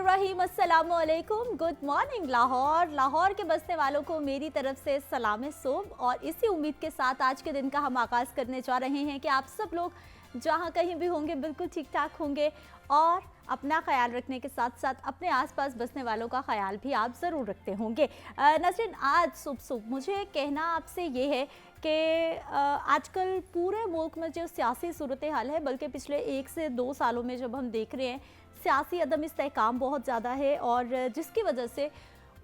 बिस्मिल्लाहिर्रहमानिर्रहीम, अस्सलामु अलैकुम, गुड मॉर्निंग लाहौर। लाहौर के बसने वालों को मेरी तरफ से सलाम सुबह। और इसी उम्मीद के साथ आज के दिन का हम आगाज़ करने जा रहे हैं कि आप सब लोग जहाँ कहीं भी होंगे बिल्कुल ठीक ठाक होंगे और अपना ख्याल रखने के साथ साथ अपने आसपास बसने वालों का ख्याल भी आप ज़रूर रखते होंगे। नसरीन, आज सुबह मुझे कहना आपसे ये है कि आजकल पूरे मुल्क में जो सियासी सूरत हाल है, बल्कि पिछले 1 से 2 सालों में जब हम देख रहे हैं सियासी अदम इस्तेहकाम बहुत ज़्यादा है, और जिसकी वजह से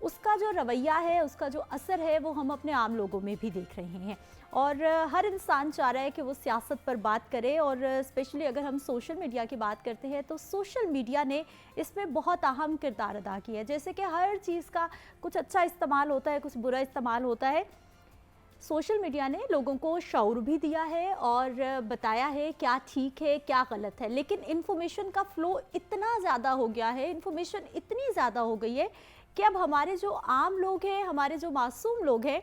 उसका जो रवैया है, उसका जो असर है, वो हम अपने आम लोगों में भी देख रहे हैं। और हर इंसान चाह रहा है कि वो सियासत पर बात करे, और स्पेशली अगर हम सोशल मीडिया की बात करते हैं तो सोशल मीडिया ने इसमें बहुत अहम किरदार अदा किया है। जैसे कि हर चीज़ का कुछ अच्छा इस्तेमाल होता है, कुछ बुरा इस्तेमाल होता है। सोशल मीडिया ने लोगों को शऊर भी दिया है और बताया है क्या ठीक है क्या गलत है, लेकिन इन्फॉर्मेशन का फ़्लो इतना ज़्यादा हो गया है, इन्फॉर्मेशन इतनी ज़्यादा हो गई है कि अब हमारे जो आम लोग हैं, हमारे जो मासूम लोग हैं,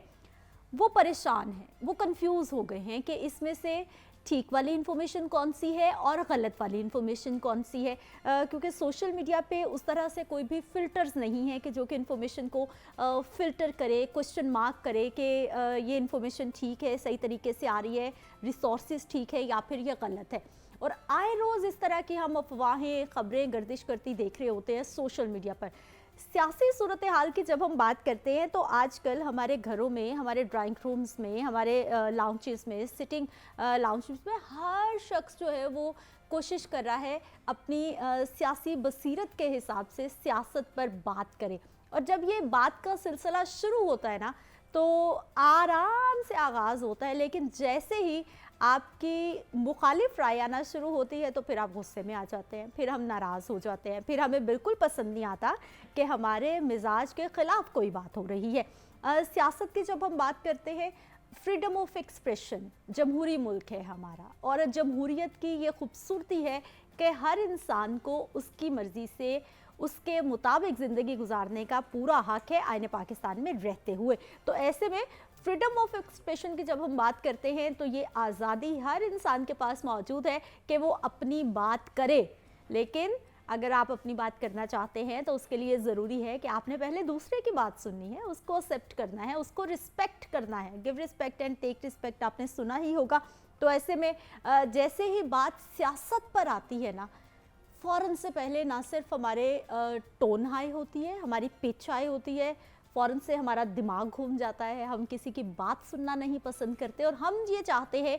वो परेशान हैं, वो कंफ्यूज हो गए हैं कि इसमें से ठीक वाली इन्फॉर्मेशन कौन सी है और गलत वाली इन्फॉर्मेशन कौन सी है। क्योंकि सोशल मीडिया पे उस तरह से कोई भी फ़िल्टर्स नहीं है कि जो कि इन्फॉर्मेशन को फ़िल्टर करे, क्वेश्चन मार्क करे कि ये इन्फॉर्मेशन ठीक है, सही तरीके से आ रही है, रिसोर्सेज ठीक है या फिर ये गलत है। और आए रोज़ इस तरह की हम अफवाहें, ख़बरें गर्दिश करती देख रहे होते हैं सोशल मीडिया पर। सियासी सूरत हाल की जब हम बात करते हैं तो आजकल हमारे घरों में, हमारे ड्राइंग रूम्स में, हमारे लाउंजेस में, सिटिंग लाउंजेस में हर शख्स जो है वो कोशिश कर रहा है अपनी सियासी बसीरत के हिसाब से सियासत पर बात करे। और जब ये बात का सिलसिला शुरू होता है ना, तो आराम से आगाज़ होता है, लेकिन जैसे ही आपकी मुखालिफ राय आना शुरू होती है तो फिर आप गुस्से में आ जाते हैं, फिर हम नाराज़ हो जाते हैं, फिर हमें बिल्कुल पसंद नहीं आता कि हमारे मिजाज के ख़िलाफ़ कोई बात हो रही है। सियासत की जब हम बात करते हैं, फ्रीडम ऑफ एक्सप्रेशन, जमहूरी मुल्क है हमारा, और जमहूरियत की ये खूबसूरती है कि हर इंसान को उसकी मर्ज़ी से उसके मुताबिक ज़िंदगी गुजारने का पूरा हक़ है आईने पाकिस्तान में रहते हुए। तो ऐसे में फ्रीडम ऑफ एक्सप्रेशन की जब हम बात करते हैं तो ये आज़ादी हर इंसान के पास मौजूद है कि वो अपनी बात करे। लेकिन अगर आप अपनी बात करना चाहते हैं तो उसके लिए ज़रूरी है कि आपने पहले दूसरे की बात सुननी है, उसको एक्सेप्ट करना है, उसको रिस्पेक्ट करना है। Give respect and take respect आपने सुना ही होगा। तो ऐसे में जैसे ही बात सियासत पर आती है ना, फ़ौरन से पहले ना सिर्फ हमारे टोन हाई होती है, हमारी पिच हाई होती है, फ़ौरन से हमारा दिमाग घूम जाता है, हम किसी की बात सुनना नहीं पसंद करते, और हम ये चाहते हैं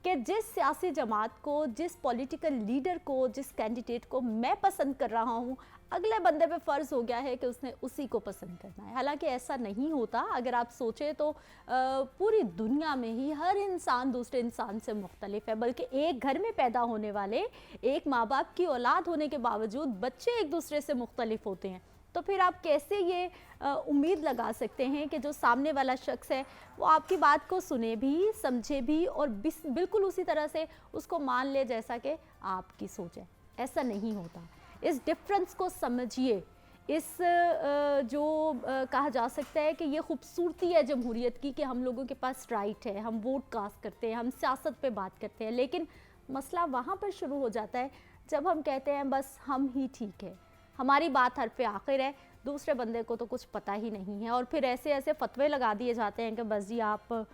कि जिस सियासी जमात को, जिस पॉलिटिकल लीडर को, जिस कैंडिडेट को मैं पसंद कर रहा हूँ, अगले बंदे पे फ़र्ज़ हो गया है कि उसने उसी को पसंद करना है। हालांकि ऐसा नहीं होता। अगर आप सोचें तो पूरी दुनिया में ही हर इंसान दूसरे इंसान से मुख्तलिफ है, बल्कि एक घर में पैदा होने वाले, एक माँ बाप की औलाद होने के बावजूद बच्चे एक दूसरे से मुख्तलिफ होते हैं। तो फिर आप कैसे ये उम्मीद लगा सकते हैं कि जो सामने वाला शख्स है वो आपकी बात को सुने भी, समझे भी, और बिल्कुल उसी तरह से उसको मान ले जैसा कि आपकी सोच है? ऐसा नहीं होता। इस डिफरेंस को समझिए। इस जो कहा जा सकता है कि ये खूबसूरती है जमहूरियत की कि हम लोगों के पास राइट है, हम वोट कास्ट करते हैं, हम सियासत पे बात करते हैं। लेकिन मसला वहाँ पर शुरू हो जाता है जब हम कहते हैं बस हम ही ठीक है, हमारी बात हर पे आखिर है, दूसरे बंदे को तो कुछ पता ही नहीं है। और फिर ऐसे ऐसे फतवे लगा दिए जाते हैं कि बस जी आप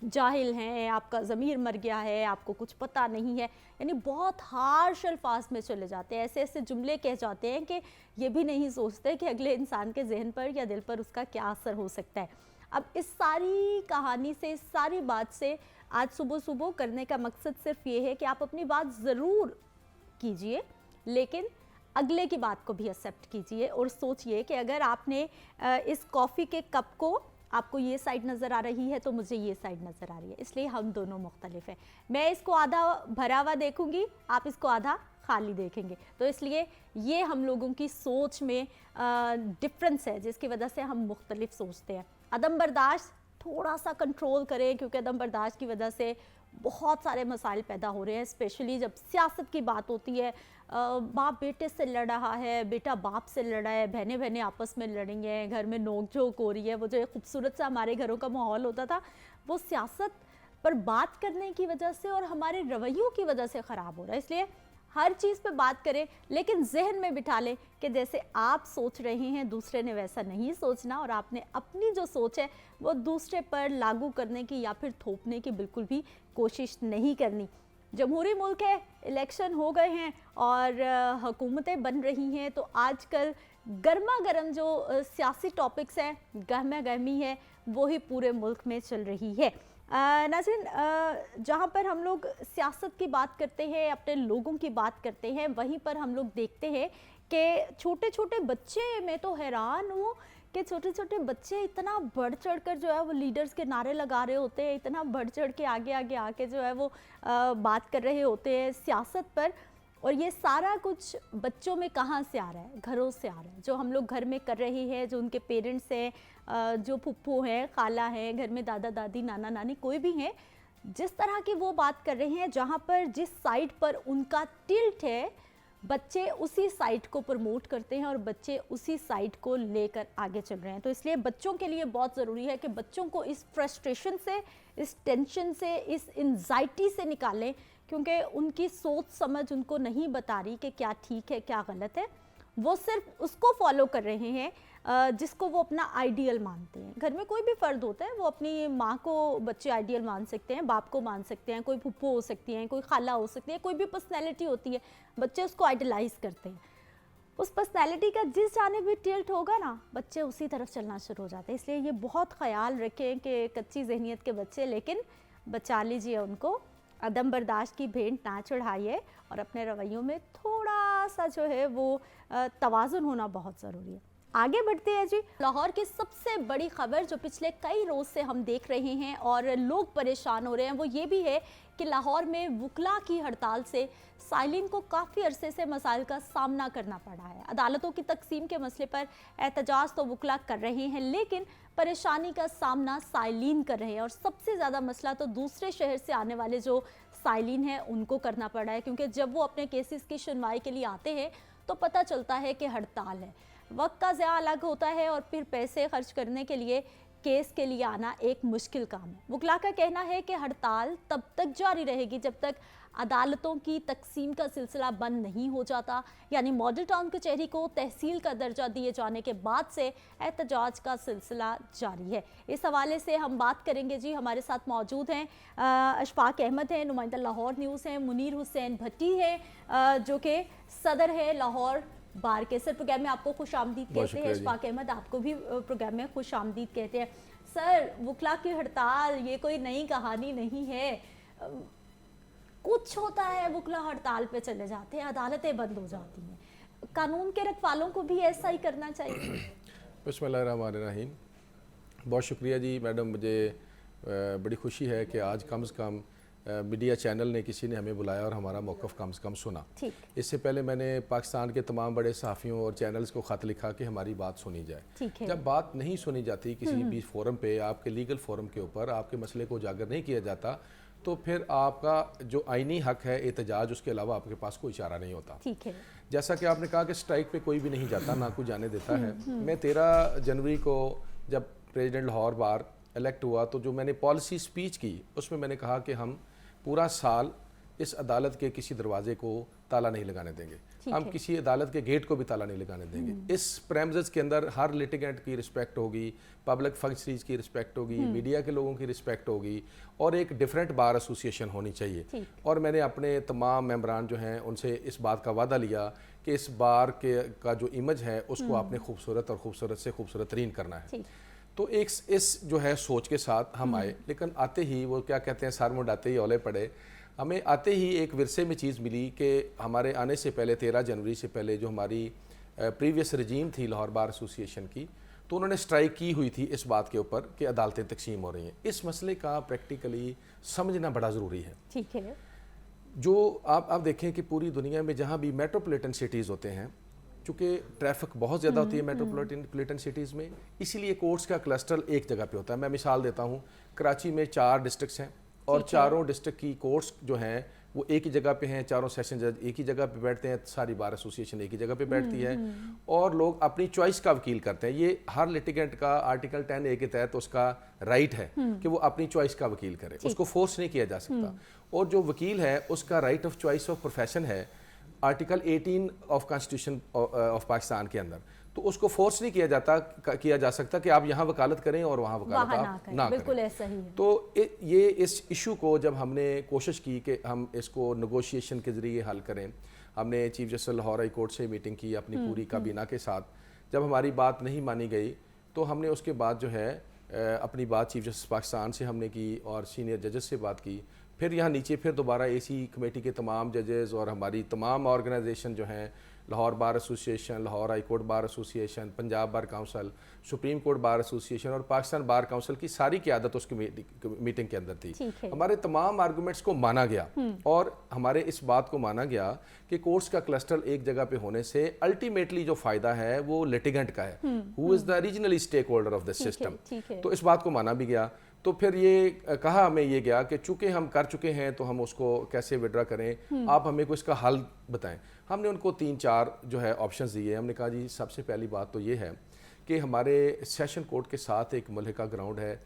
जाहिल हैं, आपका ज़मीर मर गया है, आपको कुछ पता नहीं है। यानी बहुत हार्श अल्फाज में चले जाते हैं, ऐसे ऐसे जुमले कह जाते हैं कि ये भी नहीं सोचते कि अगले इंसान के जहन पर या दिल पर उसका क्या असर हो सकता है। अब इस सारी कहानी से, इस सारी बात से आज सुबह सुबह करने का मकसद सिर्फ ये है कि आप अपनी बात ज़रूर कीजिए, लेकिन अगले की बात को भी एक्सेप्ट कीजिए और सोचिए कि अगर आपने इस कॉफ़ी के कप को, आपको ये साइड नज़र आ रही है तो मुझे ये साइड नज़र आ रही है, इसलिए हम दोनों मुख्तलिफ हैं। मैं इसको आधा भरा हुआ देखूंगी, आप इसको आधा खाली देखेंगे। तो इसलिए ये हम लोगों की सोच में डिफरेंस है जिसकी वजह से हम मुख्तलिफ सोचते हैं। अदम बर्दाश्त थोड़ा सा कंट्रोल करें, क्योंकि अदम बर्दाश्त की वजह से बहुत सारे मसाइल पैदा हो रहे हैं, स्पेशली जब सियासत की बात होती है। बाप बेटे से लड़ रहा है, बेटा बाप से लड़ रहा है, बहनें बहनें आपस में लड़ेंगे, घर में नोक झोंक हो रही है। वो जो एक खूबसूरत सा हमारे घरों का माहौल होता था, वो सियासत पर बात करने की वजह से और हमारे रवैयों की वजह से ख़राब हो रहा है। इसलिए हर चीज़ पे बात करें, लेकिन जहन में बिठा लें कि जैसे आप सोच रहे हैं दूसरे ने वैसा नहीं सोचना, और आपने अपनी जो सोच है वो दूसरे पर लागू करने की या फिर थोपने की बिल्कुल भी कोशिश नहीं करनी। जमहूरी मुल्क है, इलेक्शन हो गए हैं और हुकूमतें बन रही हैं, तो आजकल गर्मा गर्म जो सियासी टॉपिक्स हैं, गहमा गहमी है, वो ही पूरे मुल्क में चल रही है। नाज़रीन, जहाँ पर हम लोग सियासत की बात करते हैं, अपने लोगों की बात करते हैं, वहीं पर हम लोग देखते हैं कि छोटे छोटे बच्चे, मैं तो हैरान हूँ कि छोटे छोटे बच्चे इतना बढ़ चढ़ कर जो है वो लीडर्स के नारे लगा रहे होते हैं, इतना बढ़ चढ़ के आगे आगे आके जो है वो बात कर रहे होते हैं सियासत पर। और ये सारा कुछ बच्चों में कहाँ से आ रहा है? घरों से आ रहा है, जो हम लोग घर में कर रहे हैं, जो उनके पेरेंट्स हैं, जो फुप्पो हैं, खाला हैं, घर में दादा दादी, नाना नानी, कोई भी हैं, जिस तरह की वो बात कर रहे हैं, जहाँ पर जिस साइड पर उनका टिल्ट है, बच्चे उसी साइड को प्रमोट करते हैं और बच्चे उसी साइड को लेकर आगे चल रहे हैं। तो इसलिए बच्चों के लिए बहुत ज़रूरी है कि बच्चों को इस फ्रस्ट्रेशन से, इस टेंशन से, इस एंजाइटी से निकालें, क्योंकि उनकी सोच समझ उनको नहीं बता रही कि क्या ठीक है क्या गलत है। वो सिर्फ उसको फॉलो कर रहे हैं जिसको वो अपना आइडियल मानते हैं। घर में कोई भी फ़र्द होता है, वो अपनी माँ को बच्चे आइडियल मान सकते हैं, बाप को मान सकते हैं, कोई फुप्पो हो सकती हैं, कोई खाला हो सकती है, कोई भी पर्सनैलिटी होती है, बच्चे उसको आइडलाइज़ करते हैं। उस पर्सनैलिटी का जिस जानिब भी टिल्ट होगा ना, बच्चे उसी तरफ चलना शुरू हो जाते हैं। इसलिए ये बहुत ख्याल रखें कि कच्ची जहनीत के बच्चे, लेकिन बचा लीजिए उनको, अदम बर्दाश्त की भेंट ना चढ़ाइए, और अपने रवैयों में थोड़ा सा जो है वो तवाज़ुन होना बहुत ज़रूरी है। आगे बढ़ते हैं जी। लाहौर की सबसे बड़ी खबर जो पिछले कई रोज़ से हम देख रहे हैं और लोग परेशान हो रहे हैं, वो ये भी है कि लाहौर में वकला की हड़ताल से साइलिन को काफ़ी अरसे से मसाइल का सामना करना पड़ा है। अदालतों की तकसीम के मसले पर एहतजाज तो वकला कर रहे हैं, लेकिन परेशानी का सामना साइलिन कर रहे हैं, और सबसे ज़्यादा मसला तो दूसरे शहर से आने वाले जो साइलिन हैं उनको करना पड़ा है, क्योंकि जब वो अपने केसेस की सुनवाई के लिए आते हैं तो पता चलता है कि हड़ताल है। वक्त का ज़्यादा अलग होता है और फिर पैसे खर्च करने के लिए केस के लिए आना एक मुश्किल काम है। वकला का कहना है कि हड़ताल तब तक जारी रहेगी जब तक अदालतों की तकसीम का सिलसिला बंद नहीं हो जाता, यानी मॉडल टाउन कचहरी को तहसील का दर्जा दिए जाने के बाद से एहतजाज का सिलसिला जारी है। इस हवाले से हम बात करेंगे जी। हमारे साथ मौजूद हैं अशफाक अहमद हैं, नुमाइंदा लाहौर न्यूज़ हैं, मुनीर हुसैन भट्टी है जो कि सदर है लाहौर बार के। सर, प्रोग्राम में आपको खुश आमदीद कहते हैं। अशफाक अहमद, आपको भी प्रोग्राम में खुश आमदीद कहते हैं। सर, वकला की हड़ताल ये कोई नई कहानी नहीं है, कुछ होता है वकला हड़ताल पे चले जाते हैं, अदालतें बंद हो जाती हैं, कानून के रखवालों को भी ऐसा ही करना चाहिए। बिस्मिल्लाहिर्रहमानिर्रहीम। बहुत शुक्रिया जी मैडम, मुझे बड़ी खुशी है कि आज कम से कम मीडिया चैनल ने, किसी ने हमें बुलाया और हमारा मौक़िफ़ कम से कम सुना। इससे पहले मैंने पाकिस्तान के तमाम बड़े सहाफ़ियों और चैनल्स को ख़त लिखा कि हमारी बात सुनी जाए। जब बात नहीं सुनी जाती किसी भी फोरम पे, आपके लीगल फोरम के ऊपर आपके मसले को उजागर नहीं किया जाता, तो फिर आपका जो आइनी हक है एहतजाज, उसके अलावा आपके पास कोई चारा नहीं होता। जैसा कि आपने कहा कि स्ट्राइक पे कोई भी नहीं जाता, ना कोई जाने देता है। मैं 13 जनवरी को जब प्रेसिडेंट लाहौर बार इलेक्ट हुआ, तो जो मैंने पॉलिसी स्पीच की उसमें मैंने कहा कि हम पूरा साल इस अदालत के किसी दरवाजे को ताला नहीं लगाने देंगे, हम किसी अदालत के गेट को भी ताला नहीं लगाने देंगे। इस प्रेमिसेस के अंदर हर लिटिगेंट की रिस्पेक्ट होगी, पब्लिक फंक्शनरीज की रिस्पेक्ट होगी, मीडिया के लोगों की रिस्पेक्ट होगी, और एक डिफरेंट बार एसोसिएशन होनी चाहिए। और मैंने अपने तमाम मेंबरान जो हैं उनसे इस बात का वादा लिया कि इस बार का जो इमेज है उसको आपने खूबसूरत और खूबसूरत से खूबसूरत तरीन करना है। तो एक इस जो है सोच के साथ हम आए, लेकिन आते ही वो क्या कहते हैं, सर मुंडाते ही ओले पड़े। हमें आते ही एक विरसे में चीज़ मिली कि हमारे आने से पहले 13 जनवरी से पहले जो हमारी प्रीवियस रजीम थी लाहौर बार एसोसिएशन की, तो उन्होंने स्ट्राइक की हुई थी इस बात के ऊपर कि अदालतें तकसीम हो रही हैं। इस मसले का प्रैक्टिकली समझना बड़ा ज़रूरी है। ठीक है। जो आप देखें कि पूरी दुनिया में जहाँ भी मेट्रोपॉलिटन सिटीज़ होते हैं, चूँकि ट्रैफिक बहुत ज़्यादा होती है मेट्रोपॉलिटन सिटीज़ में, इसीलिए कोर्ट्स का क्लस्टर एक जगह पे होता है। मैं मिसाल देता हूँ, कराची में 4 डिस्ट्रिक्ट्स हैं और चारों डिस्ट्रिक्ट की कोर्ट्स जो हैं वो एक ही जगह पे हैं, चारों सेशन जज एक ही जगह पे बैठते हैं, सारी बार एसोसिएशन एक ही जगह पे बैठती है, और लोग अपनी चॉइस का वकील करते हैं। ये हर लिटिगेंट का आर्टिकल 10A के तहत उसका राइट है कि वो अपनी चॉइस का वकील करे, उसको फोर्स नहीं किया जा सकता। और जो वकील है उसका right of choice of profession है, article 18 of constitution of Pakistan के अंदर, तो उसको फोर्स नहीं किया जा सकता कि आप यहाँ वकालत करें और वहाँ वकालत आप ना करें। बिल्कुल ऐसा ही है। तो ये इस इशू को जब हमने कोशिश की कि हम इसको नेगोशिएशन के ज़रिए हल करें, हमने chief justice Lahore high court से मीटिंग की अपनी पूरी काबीना के साथ। जब हमारी बात नहीं मानी गई तो हमने उसके बाद जो है अपनी बात चीफ जस्टिस पाकिस्तान से हमने की और सीनियर जजेस से बात की। फिर यहाँ नीचे फिर दोबारा एसी कमेटी के तमाम जजेस और हमारी तमाम ऑर्गेनाइजेशन जो हैं, Lahore bar association, Lahore high court bar association, Punjab bar council, supreme court bar association और पाकिस्तान बार काउंसिल की सारी क़यादत उसकी मीटिंग के अंदर थी। हमारे तमाम आर्गूमेंट्स को माना गया और हमारे इस बात को माना गया कि कोर्ट्स का क्लस्टर एक जगह पे होने से अल्टीमेटली जो फ़ायदा है वो लिटिगेंट का है, who is the regionally stakeholder of the system. तो इस बात को माना भी गया। तो फिर ये कहा हमें ये गया कि चूँकि हम कर चुके हैं तो हम उसको कैसे विड्रा करें, आप हमें को इसका हल बताएं। हमने उनको 3-4 जो है ऑप्शंस दिए। हमने कहा जी सबसे पहली बात तो ये है कि हमारे सेशन कोर्ट के साथ एक मल्लिका ग्राउंड है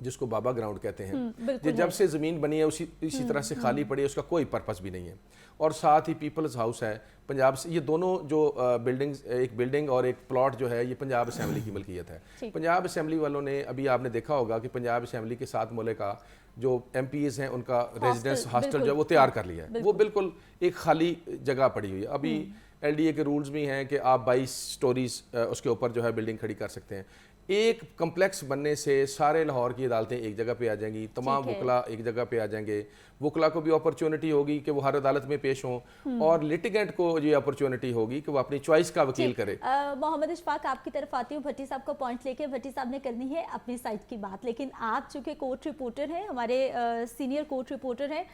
जिसको बाबा ग्राउंड कहते हैं, जो जब से ज़मीन बनी है इसी तरह से खाली पड़ी है, उसका कोई पर्पस भी नहीं है। और साथ ही पीपल्स हाउस है पंजाब से, ये दोनों जो बिल्डिंग्स, एक बिल्डिंग और एक प्लॉट जो है ये पंजाब असेंबली की मलकियत है। पंजाब असेंबली वालों ने, अभी आपने देखा होगा कि पंजाब असेंबली के साथ मुल्का जो MPs हैं उनका रेजिडेंस हॉस्टल जो वो तैयार कर लिया है, वो बिल्कुल एक खाली जगह पड़ी हुई है। अभी LDA के रूल्स भी हैं कि आप 22 स्टोरीज उसके ऊपर जो है बिल्डिंग खड़ी कर सकते हैं। एक कम्प्लेक्स बनने से सारे लाहौर की अदालतें एक जगह पे आ जाएंगी, तमाम वकला एक जगह पे आ जाएंगे, वकला को भी अपॉर्चुनिटी होगी कि वो हर अदालत में पेश हों और लिटिगेंट को ये अपॉर्चुनिटी होगी कि वो अपनी चॉइस का वकील करे। मोहम्मद इशफाक आपकी तरफ आती हूँ, भट्टी साहब को पॉइंट लेके। भट्टी साहब ने करनी है अपनी साइड की बात, लेकिन आप चूंकि कोर्ट रिपोर्टर हैं, हमारे सीनियर कोर्ट रिपोर्टर हैं,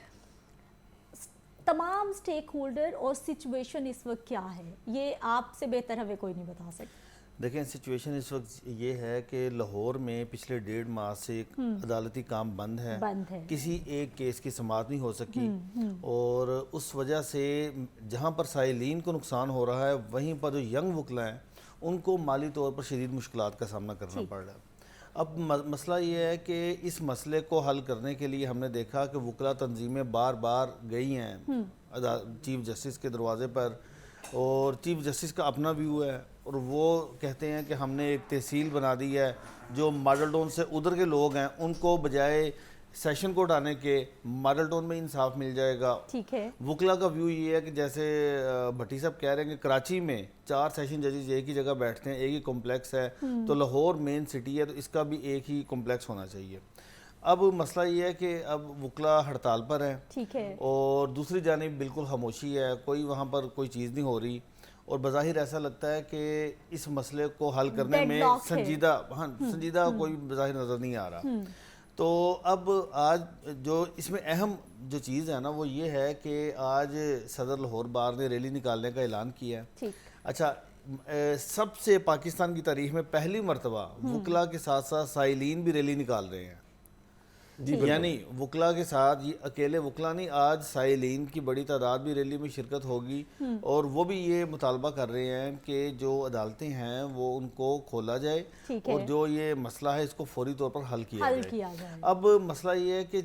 तमाम स्टेक होल्डर और सिचुएशन इस वक्त क्या है ये आपसे बेहतर हमें कोई नहीं बता सकता। देखें, सिचुएशन इस वक्त ये है कि लाहौर में पिछले 1.5 माह से अदालती काम बंद है। किसी एक केस की समाअत नहीं हो सकी और उस वजह से जहाँ पर साइलीन को नुकसान हो रहा है, वहीं पर जो यंग वकला हैं उनको माली तौर पर शदीद मुश्किलात का सामना करना पड़ रहा है। अब मसला ये है कि इस मसले को हल करने के लिए हमने देखा कि वकला तंजीमें बार बार गई हैं चीफ जस्टिस के दरवाजे पर, और चीफ जस्टिस का अपना व्यू है और वो कहते हैं कि हमने एक तहसील बना दी है, जो मॉडल टाउन से उधर के लोग हैं उनको बजाय सेशन कोर्ट आने के मॉडल टाउन में इंसाफ मिल जाएगा। ठीक है। वकला का व्यू ये है कि जैसे भट्टी साहब कह रहे हैं कि कराची में 4 सेशन जजेस एक ही जगह बैठते हैं, एक ही कॉम्प्लेक्स है, तो लाहौर मेन सिटी है तो इसका भी एक ही कॉम्प्लेक्स होना चाहिए। अब मसला ये है कि अब वकला हड़ताल पर है, ठीक है, और दूसरी जानिब बिल्कुल खामोशी है, कोई वहाँ पर कोई चीज़ नहीं हो रही और बज़ाहिर ऐसा लगता है कि इस मसले को हल करने में संजीदा कोई बज़ाहिर नज़र नहीं आ रहा। तो अब आज जो इसमें अहम जो चीज़ है ना वो ये है कि आज सदर लाहौर बार ने रैली निकालने का ऐलान किया है। अच्छा, सबसे पाकिस्तान की तारीख में पहली मरतबा वकला के साथ साथ साइलीन भी रैली निकाल रहे हैं। यानी वकला के साथ ये अकेले वकला नहीं, आज साइलीन की बड़ी तादाद भी रैली में शिरकत होगी और वो भी ये मुतालबा कर रहे हैं कि जो अदालतें हैं वो उनको खोला जाए और जो ये मसला है इसको फौरी तौर पर हल किया जाए। अब मसला ये है कि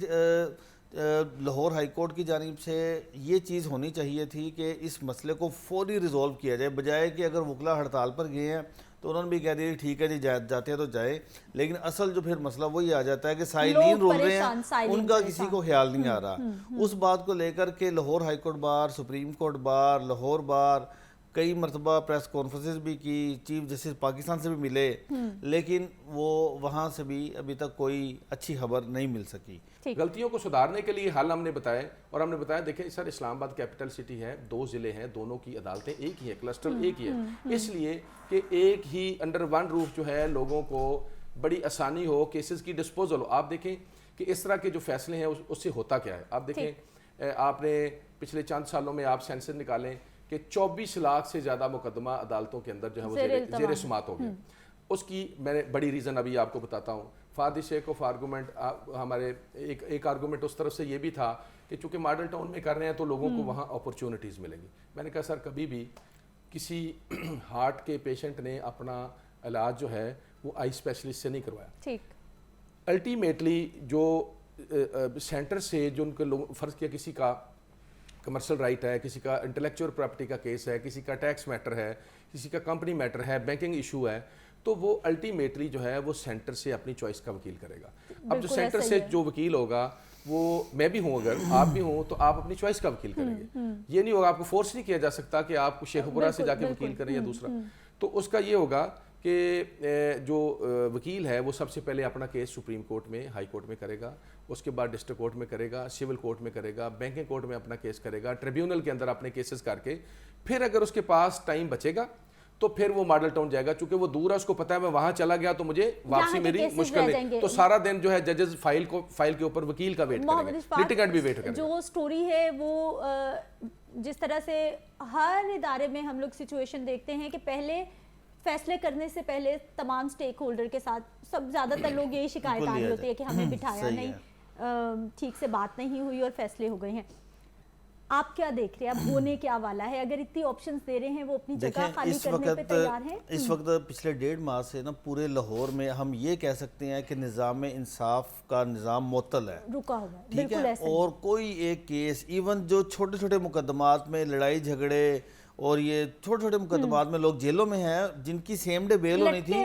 लाहौर हाई कोर्ट की जानिब से ये चीज़ होनी चाहिए थी कि इस मसले को फौरी रिजॉल्व किया जाए, बजाय कि अगर वकला हड़ताल पर गए हैं तो उन्होंने भी कह दिया ठीक है जी जाते हैं तो जाए, लेकिन असल जो फिर मसला वही आ जाता है कि साइलीन रोल रहे हैं, उनका किसी को ख्याल नहीं आ रहा। उस बात को लेकर के Lahore high court bar, supreme court bar, Lahore बार कई मरतबा प्रेस कॉन्फ्रेंसेस भी की, चीफ जस्टिस पाकिस्तान से भी मिले, लेकिन वो वहाँ से भी अभी तक कोई अच्छी खबर नहीं मिल सकी। गलतियों को सुधारने के लिए हल हमने बताए और हमने बताया देखें सर इस्लामाबाद कैपिटल सिटी है, 2 ज़िले हैं, दोनों की अदालतें एक ही है, क्लस्टर एक ही है, इसलिए कि एक ही अंडर वन रूफ जो है लोगों को बड़ी आसानी हो, केसेस की डिस्पोजल हो। आप देखें कि इस तरह के जो फैसले हैं उससे होता क्या है। आप देखें आपने पिछले चंद सालों में आप सेंसस निकालें कि 24 लाख से ज़्यादा मुकदमा अदालतों के अंदर जो है वो ज़ेर समात हो गए। उसकी मैंने बड़ी रीज़न अभी आपको बताता हूँ। फादी शेख ऑफ आर्गूमेंट हमारे एक आर्गूमेंट उस तरफ से ये भी था कि चूँकि मॉडल टाउन में कर रहे हैं तो लोगों को वहाँ अपॉर्चुनिटीज़ मिलेंगी। मैंने कहा सर कभी भी किसी हार्ट के पेशेंट ने अपना इलाज जो है वो आई स्पेशलिस्ट से नहीं करवाया। अल्टीमेटली जो सेंटर से जो उनके लोग फ़र्ज़ किया किसी का कमर्शियल राइट है, किसी का इंटेलेक्चुअल प्रॉपर्टी का केस है, किसी का टैक्स मैटर है, किसी का कंपनी मैटर है, बैंकिंग इशू है, तो वो अल्टीमेटली जो है वो सेंटर से अपनी चॉइस का वकील करेगा। अब जो सेंटर से जो वकील होगा वो मैं भी हूँ, अगर आप भी हों तो आप अपनी चॉइस का वकील करेंगे। ये नहीं होगा, आपको फोर्स नहीं किया जा सकता कि आप शेखपुरा से जाके वकील करें या दूसरा। तो उसका ये होगा कि जो वकील है वो सबसे पहले अपना केस सुप्रीम कोर्ट में, हाई कोर्ट में करेगा, उसके बाद डिस्ट्रिक्ट कोर्ट में करेगा, सिविल कोर्ट में करेगा, बैंकिंग कोर्ट में अपना केस करेगा, ट्रिब्यूनल के अंदर अपने केसेस करके फिर अगर उसके पास टाइम बचेगा तो फिर वो मॉडल टाउन जाएगा। चूंकि वो दूर है, उसको पता है मैं वहां चला गया तो मुझे वापसी मेरी मुश्किल है, तो सारा दिन जो है जजेस फाइल के ऊपर वकील का वेट करेंगे, लिटिगेंट भी वेट करेंगे। जो स्टोरी है वो जिस तरह से हर इदारे में हम लोग सिचुएशन देखते हैं कि पहले फैसले करने से पहले तमाम स्टेक होल्डर के साथ सब ज़्यादातर लोग यही शिकायत आ रही होती है कि हमें बिठाया नहीं, ठीक से बात नहीं हुई और फैसले हो गए हैं। आप क्या देख रहे हैं, अब होने क्या वाला है? अगर इतनी ऑप्शंस दे रहे हैं, वो अपनी जगह खाली करने पे तैयार हैं? इस वक्त पिछले 1.5 माह से ना पूरे लाहौर में हम ये कह सकते हैं कि निज़ाम इंसाफ का निज़ाम मुअत्तल है, रुका हुआ है, ठीक है। और कोई एक केस, इवन जो छोटे छोटे मुकदमात में लड़ाई झगड़े और ये छोटे छोटे मुकदमात में लोग जेलों में हैं, जिनकी सेम डे बेल होनी थी,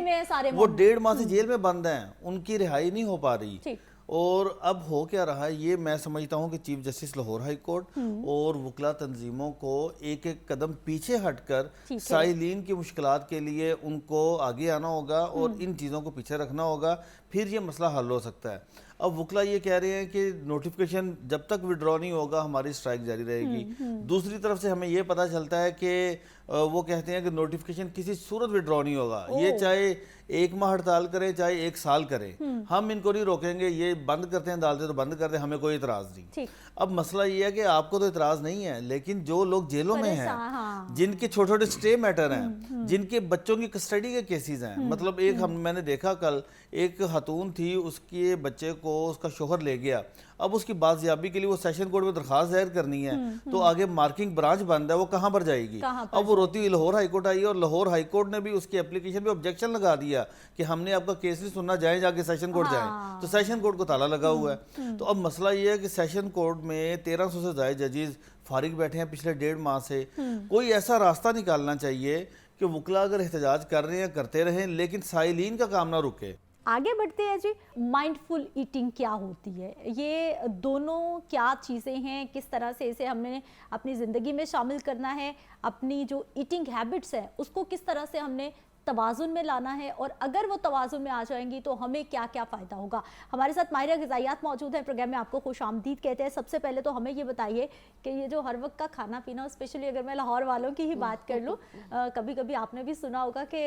वो 1.5 माह से जेल में बंद हैं, उनकी रिहाई नहीं हो पा रही। और अब हो क्या रहा है, ये मैं समझता हूँ कि chief justice Lahore high court और वकला तंजीमों को एक एक कदम पीछे हटकर साइलीन की मुश्किलात के लिए उनको आगे आना होगा और इन चीज़ों को पीछे रखना होगा, फिर ये मसला हल हो सकता है। अब वकला ये कह रहे हैं कि नोटिफिकेशन जब तक विड्रॉ नहीं होगा हमारी स्ट्राइक जारी रहेगी। दूसरी तरफ से हमें ये पता चलता है कि वो कहते हैं कि नोटिफिकेशन किसी सूरत विड्रॉ नहीं होगा, ये चाहे 1 माह हड़ताल करें चाहे 1 साल करें, हम इनको नहीं रोकेंगे, ये बंद करते हैं अदालतें तो बंद करते हैं, हमें कोई इतराज़ नहीं। अब मसला ये है कि आपको तो इतराज़ नहीं है, लेकिन जो लोग जेलों में हैं, जिनके छोटे छोटे स्टे मैटर हैं, जिनके बच्चों की कस्टडी के केसेस हैं, मतलब एक मैंने देखा कल एक खातून थी, उसके बच्चे को उसका शोहर ले गया, अब उसकी बाजियाबी के लिए वो सेशन कोर्ट में दरखास्त दायर करनी है, तो आगे मार्किंग ब्रांच बंद है, वो कहाँ पर जाएगी? अब वो रोती हुई लाहौर हाई कोर्ट आई और लाहौर हाई कोर्ट ने भी उसकी एप्लीकेशन पे ऑब्जेक्शन लगा दिया कि हमने आपका केस नहीं सुनना, जाए जाके सेशन कोर्ट जाए, तो सेशन कोर्ट को ताला लगा हुआ है। तो अब मसला ये है कि सेशन कोर्ट में 1300 से ज़्यादा जजेस फारिग बैठे हैं पिछले 1.5 माह से। कोई ऐसा रास्ता निकालना चाहिए कि वकला अगर एहतजाज कर रहे हैं करते रहें, लेकिन साइलीन का काम ना रुके। आगे बढ़ते हैं जी। माइंडफुल ईटिंग क्या होती है? ये दोनों क्या चीज़ें हैं, किस तरह से इसे हमने अपनी ज़िंदगी में शामिल करना है, अपनी जो ईटिंग हैबिट्स है उसको किस तरह से हमने तवाज़ुन में लाना है, और अगर वो तवाज़ुन में आ जाएंगी तो हमें क्या क्या फ़ायदा होगा? हमारे साथ माहिरा ग़िज़ाइयात मौजूद हैं, प्रोग्राम में आपको खुशामदीद कहते हैं। सबसे पहले तो हमें ये बताइए कि ये जो हर वक्त का खाना पीना, स्पेशली अगर मैं लाहौर वालों की ही बात कर लूँ, कभी कभी आपने भी सुना होगा कि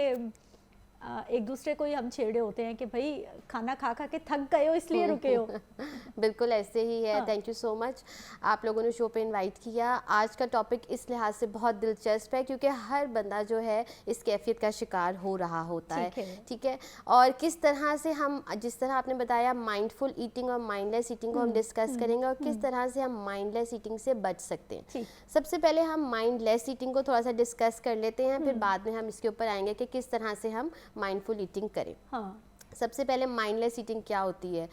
एक दूसरे को ही हम छेड़े होते हैं कि भाई खाना खा खा के थक गए हो इसलिए रुके हो। बिल्कुल ऐसे ही है। थैंक यू सो मच, आप लोगों ने शो पे इनवाइट किया। आज का टॉपिक इस लिहाज से बहुत दिलचस्प है क्योंकि हर बंदा जो है इस कैफियत का शिकार हो रहा होता है, ठीक है। और किस तरह से हम, जिस तरह आपने बताया, माइंडफुल ईटिंग और माइंडलेस ईटिंग को हम डिस्कस करेंगे और किस तरह से हम माइंडलेस ईटिंग से बच सकते हैं। सबसे पहले हम माइंडलेस ईटिंग को थोड़ा सा डिस्कस कर लेते हैं, फिर बाद में हम इसके ऊपर आएंगे कि किस तरह से हम माइंडफुल ईटिंग करें। सबसे पहले माइंडलेस ईटिंग क्या होती है?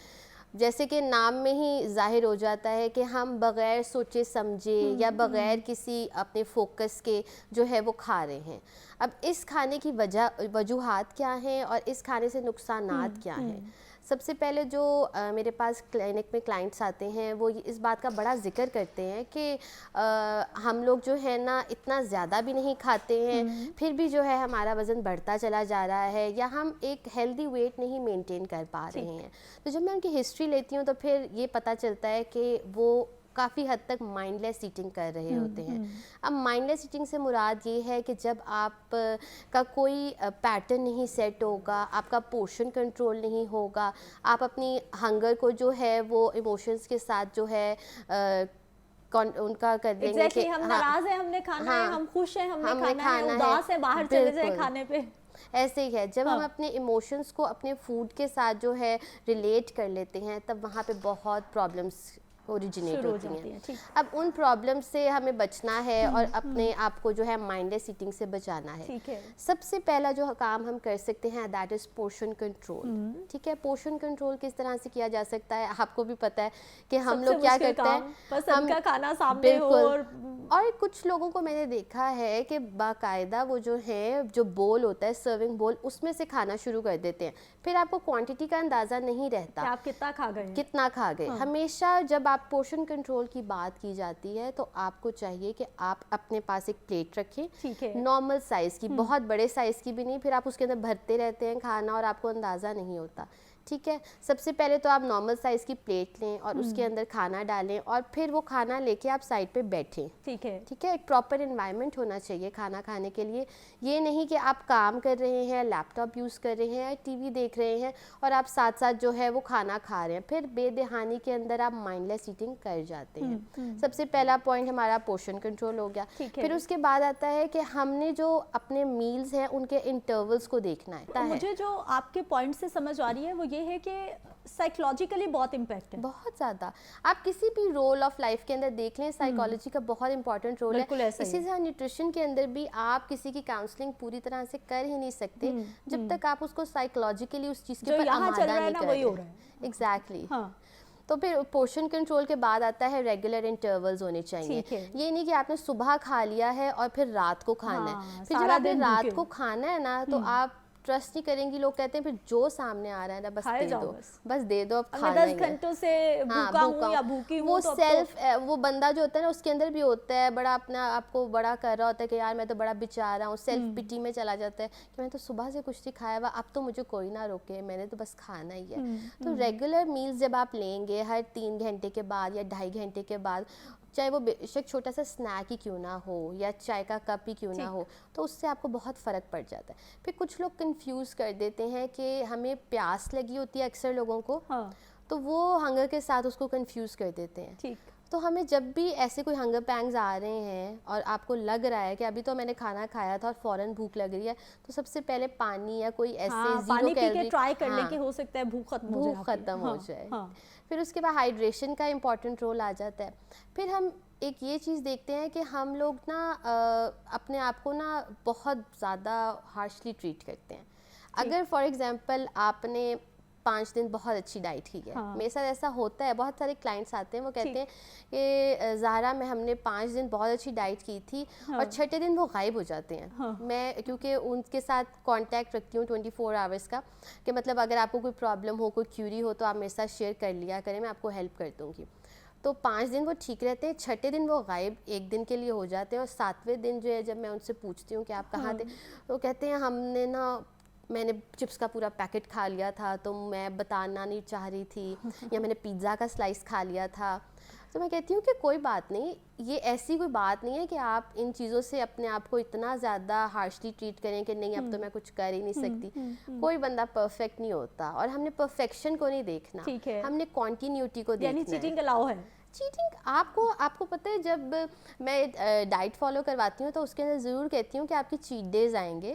जैसे कि नाम में ही जाहिर हो जाता है कि हम बग़ैर सोचे समझे या बग़ैर किसी अपने फोकस के जो है वो खा रहे हैं। अब इस खाने की वजूहात क्या हैं और इस खाने से नुकसानात क्या हैं? सबसे पहले जो मेरे पास क्लिनिक में क्लाइंट्स आते हैं वो इस बात का बड़ा जिक्र करते हैं कि हम लोग जो है ना इतना ज़्यादा भी नहीं खाते हैं, फिर भी जो है हमारा वज़न बढ़ता चला जा रहा है या हम एक हेल्दी वेट नहीं मेंटेन कर पा रहे हैं। तो जब मैं उनकी हिस्ट्री लेती हूँ तो फिर ये पता चलता है कि वो काफ़ी हद तक माइंडलेस ईटिंग कर रहे होते हैं। अब माइंडलेस ईटिंग से मुराद ये है कि जब आप का कोई पैटर्न नहीं सेट होगा, आपका पोर्शन कंट्रोल नहीं होगा, आप अपनी हंगर को जो है वो इमोशंस के साथ जो है उनका कर देंगे कि हम नाराज़ हैं हमने खाना है, हम खुश हैं हमने खाना है, उदास है बाहर चले जाए खाने पे। ऐसे ही है, जब हम अपने इमोशंस को अपने फूड के साथ जो है रिलेट कर लेते हैं तब वहाँ पे बहुत प्रॉब्लम्स ओरिजिनेट होती हैं। अब उन प्रॉब्लम से हमें बचना है और अपने आप को जो है माइंडलेस ईटिंग से बचाना है। सबसे पहला जो काम हम कर सकते हैं दैट इज़ पोर्शन कंट्रोल। ठीक है, पोर्शन कंट्रोल किस तरह से किया जा सकता है, आपको भी पता है कि हम लोग क्या करते हैं, पसंद का खाना सामने हो और कुछ लोगों को मैंने देखा है कि बाकायदा वो जो है जो बोल होता है सर्विंग बोल उसमें से खाना शुरू कर देते हैं, फिर आपको क्वांटिटी का अंदाज़ा नहीं रहता कि आप कितना खा गए। हमेशा जब आप पोर्शन कंट्रोल की बात की जाती है तो आपको चाहिए कि आप अपने पास एक प्लेट रखें, नॉर्मल साइज़ की, बहुत बड़े साइज़ की भी नहीं, फिर आप उसके अंदर भरते रहते हैं खाना और आपको अंदाज़ा नहीं होता। ठीक है, सबसे पहले तो आप नॉर्मल साइज़ की प्लेट लें और उसके अंदर खाना डालें और फिर वो खाना लेके आप साइड पे बैठें। ठीक है, एक प्रॉपर एनवायरनमेंट होना चाहिए खाना खाने के लिए। ये नहीं कि आप काम कर रहे हैं, लैपटॉप यूज़ कर रहे हैं, टीवी देख रहे हैं और आप साथ साथ जो है वो खाना खा रहे हैं, फिर बेदहानी के अंदर आप माइंडलेस ईटिंग कर जाते हैं। सबसे पहला पॉइंट हमारा पोर्शन कंट्रोल हो गया। फिर उसके बाद आता है कि हमने जो अपने मील्स हैं उनके इंटरवल्स को देखना है। मुझे जो आपके पॉइंट से समझ आ रही है वो ये है कि साइकोलॉजिकली बहुत इम्पैक्ट है, बहुत ज़्यादा। आप किसी भी रोल ऑफ लाइफ के अंदर देख लें, साइकोलॉजी का बहुत इंपॉर्टेंट रोल है। इसी तरह न्यूट्रिशन के अंदर भी आप किसी की काउंसलिंग पूरी तरह से कर ही नहीं सकते जब तक आप उसको साइकोलॉजिकली उस चीज़ के ऊपर आमादा नहीं कर रहे। एग्जैक्टली। तो फिर पोर्शन कंट्रोल के बाद आता है रेगुलर इंटरवल्स होने चाहिए। ये नहीं कि आपने सुबह खा लिया है और फिर रात को खाना है। फिर जब आपने रात को खाना है ना तो आप ट्रस्ट नहीं करेंगी, लोग कहते हैं फिर जो सामने आ रहा है ना बस दे दो अब खाना ही है। 10 घंटों से भूखा हूं या भूखी हूं, वो सेल्फ वो बंदा जो होता है ना उसके अंदर भी होता है, बड़ा अपना आपको बड़ा कर रहा होता है कि यार मैं तो बड़ा बेचारा हूँ, सेल्फ पिटी में चला जाता है कि मैं तो सुबह से कुछ नहीं खाया हुआ, अब तो मुझे कोई ना रोके, मैंने तो बस खाना ही है। तो रेगुलर मील्स जब आप लेंगे हर 3 घंटे के बाद या 2.5 घंटे के बाद, चाहे वो बेशक छोटा सा स्नैक ही क्यों ना हो या चाय का कप ही क्यों ना हो, तो उससे आपको बहुत फ़र्क पड़ जाता है। फिर कुछ लोग कंफ्यूज कर देते हैं कि हमें प्यास लगी होती है अक्सर लोगों को, तो वो हंगर के साथ उसको कंफ्यूज कर देते हैं। तो हमें जब भी ऐसे कोई हंगर पैंग्स आ रहे हैं और आपको लग रहा है कि अभी तो मैंने खाना खाया था और फ़ौरन भूख लग रही है, तो सबसे पहले पानी या कोई ऐसे ज़ीरो कैलोरी ट्राई कर लें कि हो सकता है भूख खत्म हो जाए। फिर उसके बाद हाइड्रेशन का इम्पॉर्टेंट रोल आ जाता है। फिर हम एक ये चीज़ देखते हैं कि हम लोग ना अपने आप को ना बहुत ज़्यादा हार्शली ट्रीट करते हैं। अगर फॉर एग्जांपल आपने 5 दिन बहुत अच्छी डाइट की है, मेरे साथ ऐसा होता है, बहुत सारे क्लाइंट्स आते हैं वो कहते हैं कि ज़ाहरा में हमने 5 दिन बहुत अच्छी डाइट की थी और छठे दिन वो गायब हो जाते हैं। मैं क्योंकि उनके साथ कांटेक्ट रखती हूँ 24 आवर्स का, कि मतलब अगर आपको कोई प्रॉब्लम हो, कोई क्यूरी हो तो आप मेरे साथ शेयर कर लिया करें, मैं आपको हेल्प कर दूँगी। तो 5 दिन वो ठीक रहते हैं, छठे दिन वो गायब 1 दिन के लिए हो जाते हैं और 7वें दिन जो है जब मैं उनसे पूछती हूँ कि आप कहाँ थे, तो कहते हैं मैंने चिप्स का पूरा पैकेट खा लिया था तो मैं बताना नहीं चाह रही थी, या मैंने पिज़्ज़ा का स्लाइस खा लिया था। तो मैं कहती हूँ कि कोई बात नहीं, ये ऐसी कोई बात नहीं है कि आप इन चीज़ों से अपने आप को इतना ज़्यादा हार्शली ट्रीट करें कि नहीं अब तो मैं कुछ कर ही नहीं सकती। कोई बंदा परफेक्ट नहीं होता और हमने परफेक्शन को नहीं देखना, हमने कॉन्टीन्यूटी को देखना है। चीटिंग अलाउ है। चीटिंग आपको पता है, जब मैं डाइट फॉलो करवाती हूँ तो उसके अंदर ज़रूर कहती हूँ कि आपकी चीट डेज आएंगे